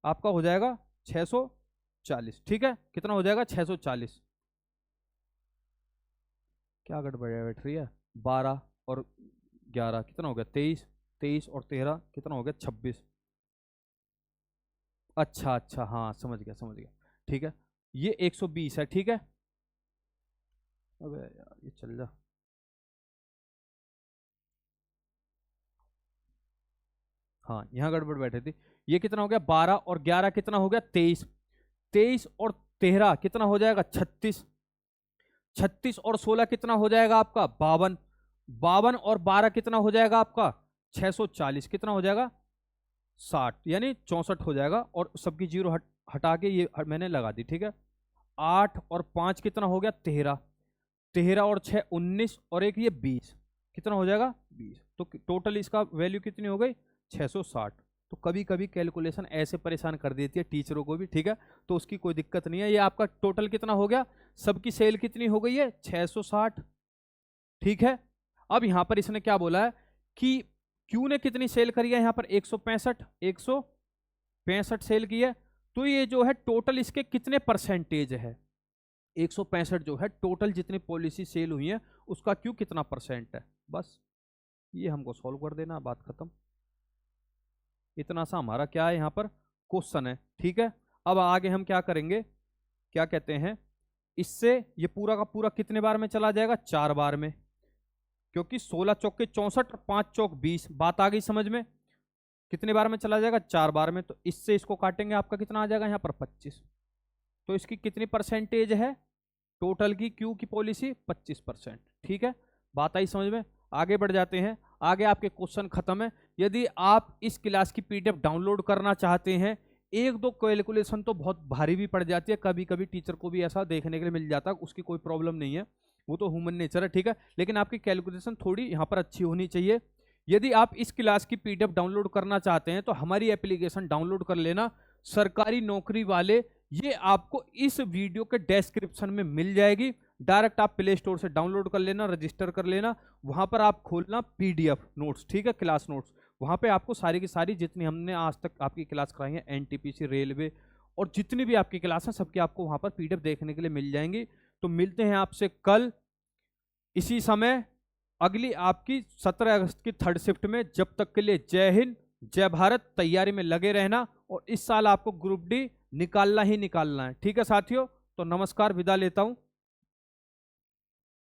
आपका हो जाएगा 640, ठीक है। कितना हो जाएगा 640। क्या गड़बड़ बैठ रही है 12 और 11 कितना हो गया 23, 23 और 13 कितना हो गया 26। अच्छा अच्छा हाँ समझ गया समझ गया, ठीक है। ये 120 है, ठीक है। अबे यार ये चल जा, हाँ यहाँ गड़बड़ बैठे थी। ये कितना हो गया 12 और 11 कितना हो गया 23, 23 और 13 कितना हो जाएगा 36। 36 और 16 कितना हो जाएगा आपका 52। 52 और 12 कितना हो जाएगा आपका 640। कितना हो जाएगा 60, यानी 64 हो जाएगा। और सबकी जीरो हटा के ये मैंने लगा दी, ठीक है। 8 और 5 कितना हो गया 13। 13 और 6 19 और एक ये 20, कितना हो जाएगा 20। तो टोटल इसका वैल्यू कितनी हो गई 660। तो कभी कभी कैलकुलेशन ऐसे परेशान कर देती है टीचरों को भी, ठीक है। तो उसकी कोई दिक्कत नहीं है। ये आपका टोटल कितना हो गया, सबकी सेल कितनी हो गई है 660, ठीक है। अब यहां पर इसने क्या बोला है कि क्यू ने कितनी सेल करी है, यहां पर 165 सेल की है। तो ये जो है टोटल इसके कितने परसेंटेज है, 165 जो है टोटल जितनी पॉलिसी सेल हुई है उसका क्यू कितना परसेंट है, बस ये हमको सॉल्व कर देना, बात खत्म। इतना सा हमारा क्या है यहाँ पर क्वेश्चन है, ठीक है। अब आगे हम क्या करेंगे, क्या कहते हैं, इससे ये पूरा का पूरा कितने बार में चला जाएगा 4 बार में, क्योंकि 16 चौके 64 और 5 चौक 20, बात आ गई समझ में। कितने बार में चला जाएगा 4 बार में। तो इससे इसको काटेंगे, आपका कितना आ जाएगा यहाँ पर 25। तो इसकी कितनी परसेंटेज है टोटल की क्यू की पॉलिसी 25%, ठीक है। बात आई समझ में। आगे बढ़ जाते हैं, आगे आपके क्वेश्चन खत्म है। यदि आप इस क्लास की पीडीएफ डाउनलोड करना चाहते हैं, एक दो कैलकुलेशन तो बहुत भारी भी पड़ जाती है, कभी कभी टीचर को भी ऐसा देखने के लिए मिल जाता है, उसकी कोई प्रॉब्लम नहीं है, वो तो ह्यूमन नेचर है, ठीक है। लेकिन आपकी कैलकुलेशन थोड़ी यहाँ पर अच्छी होनी चाहिए। यदि आप इस क्लास की पीडीएफ डाउनलोड करना चाहते हैं तो हमारी एप्लीकेशन डाउनलोड कर लेना, सरकारी नौकरी वाले, ये आपको इस वीडियो के डिस्क्रिप्शन में मिल जाएगी। डायरेक्ट आप प्ले स्टोर से डाउनलोड कर लेना, रजिस्टर कर लेना, वहां पर आप खोलना पीडीएफ नोट्स, ठीक है, क्लास नोट्स। वहां पे आपको सारी की सारी जितनी हमने आज तक आपकी क्लास कराई है, एनटीपीसी, रेलवे और जितनी भी आपकी क्लास है, सबकी आपको वहां पर पीडीएफ देखने के लिए मिल जाएंगी। तो मिलते हैं आपसे कल इसी समय अगली आपकी 17 अगस्त की 3rd शिफ्ट में। जब तक के लिए जय हिंद, जय भारत, तैयारी में लगे रहना। और इस साल आपको ग्रुप डी निकालना ही निकालना है, ठीक है साथियों। तो नमस्कार, विदा लेता हूं।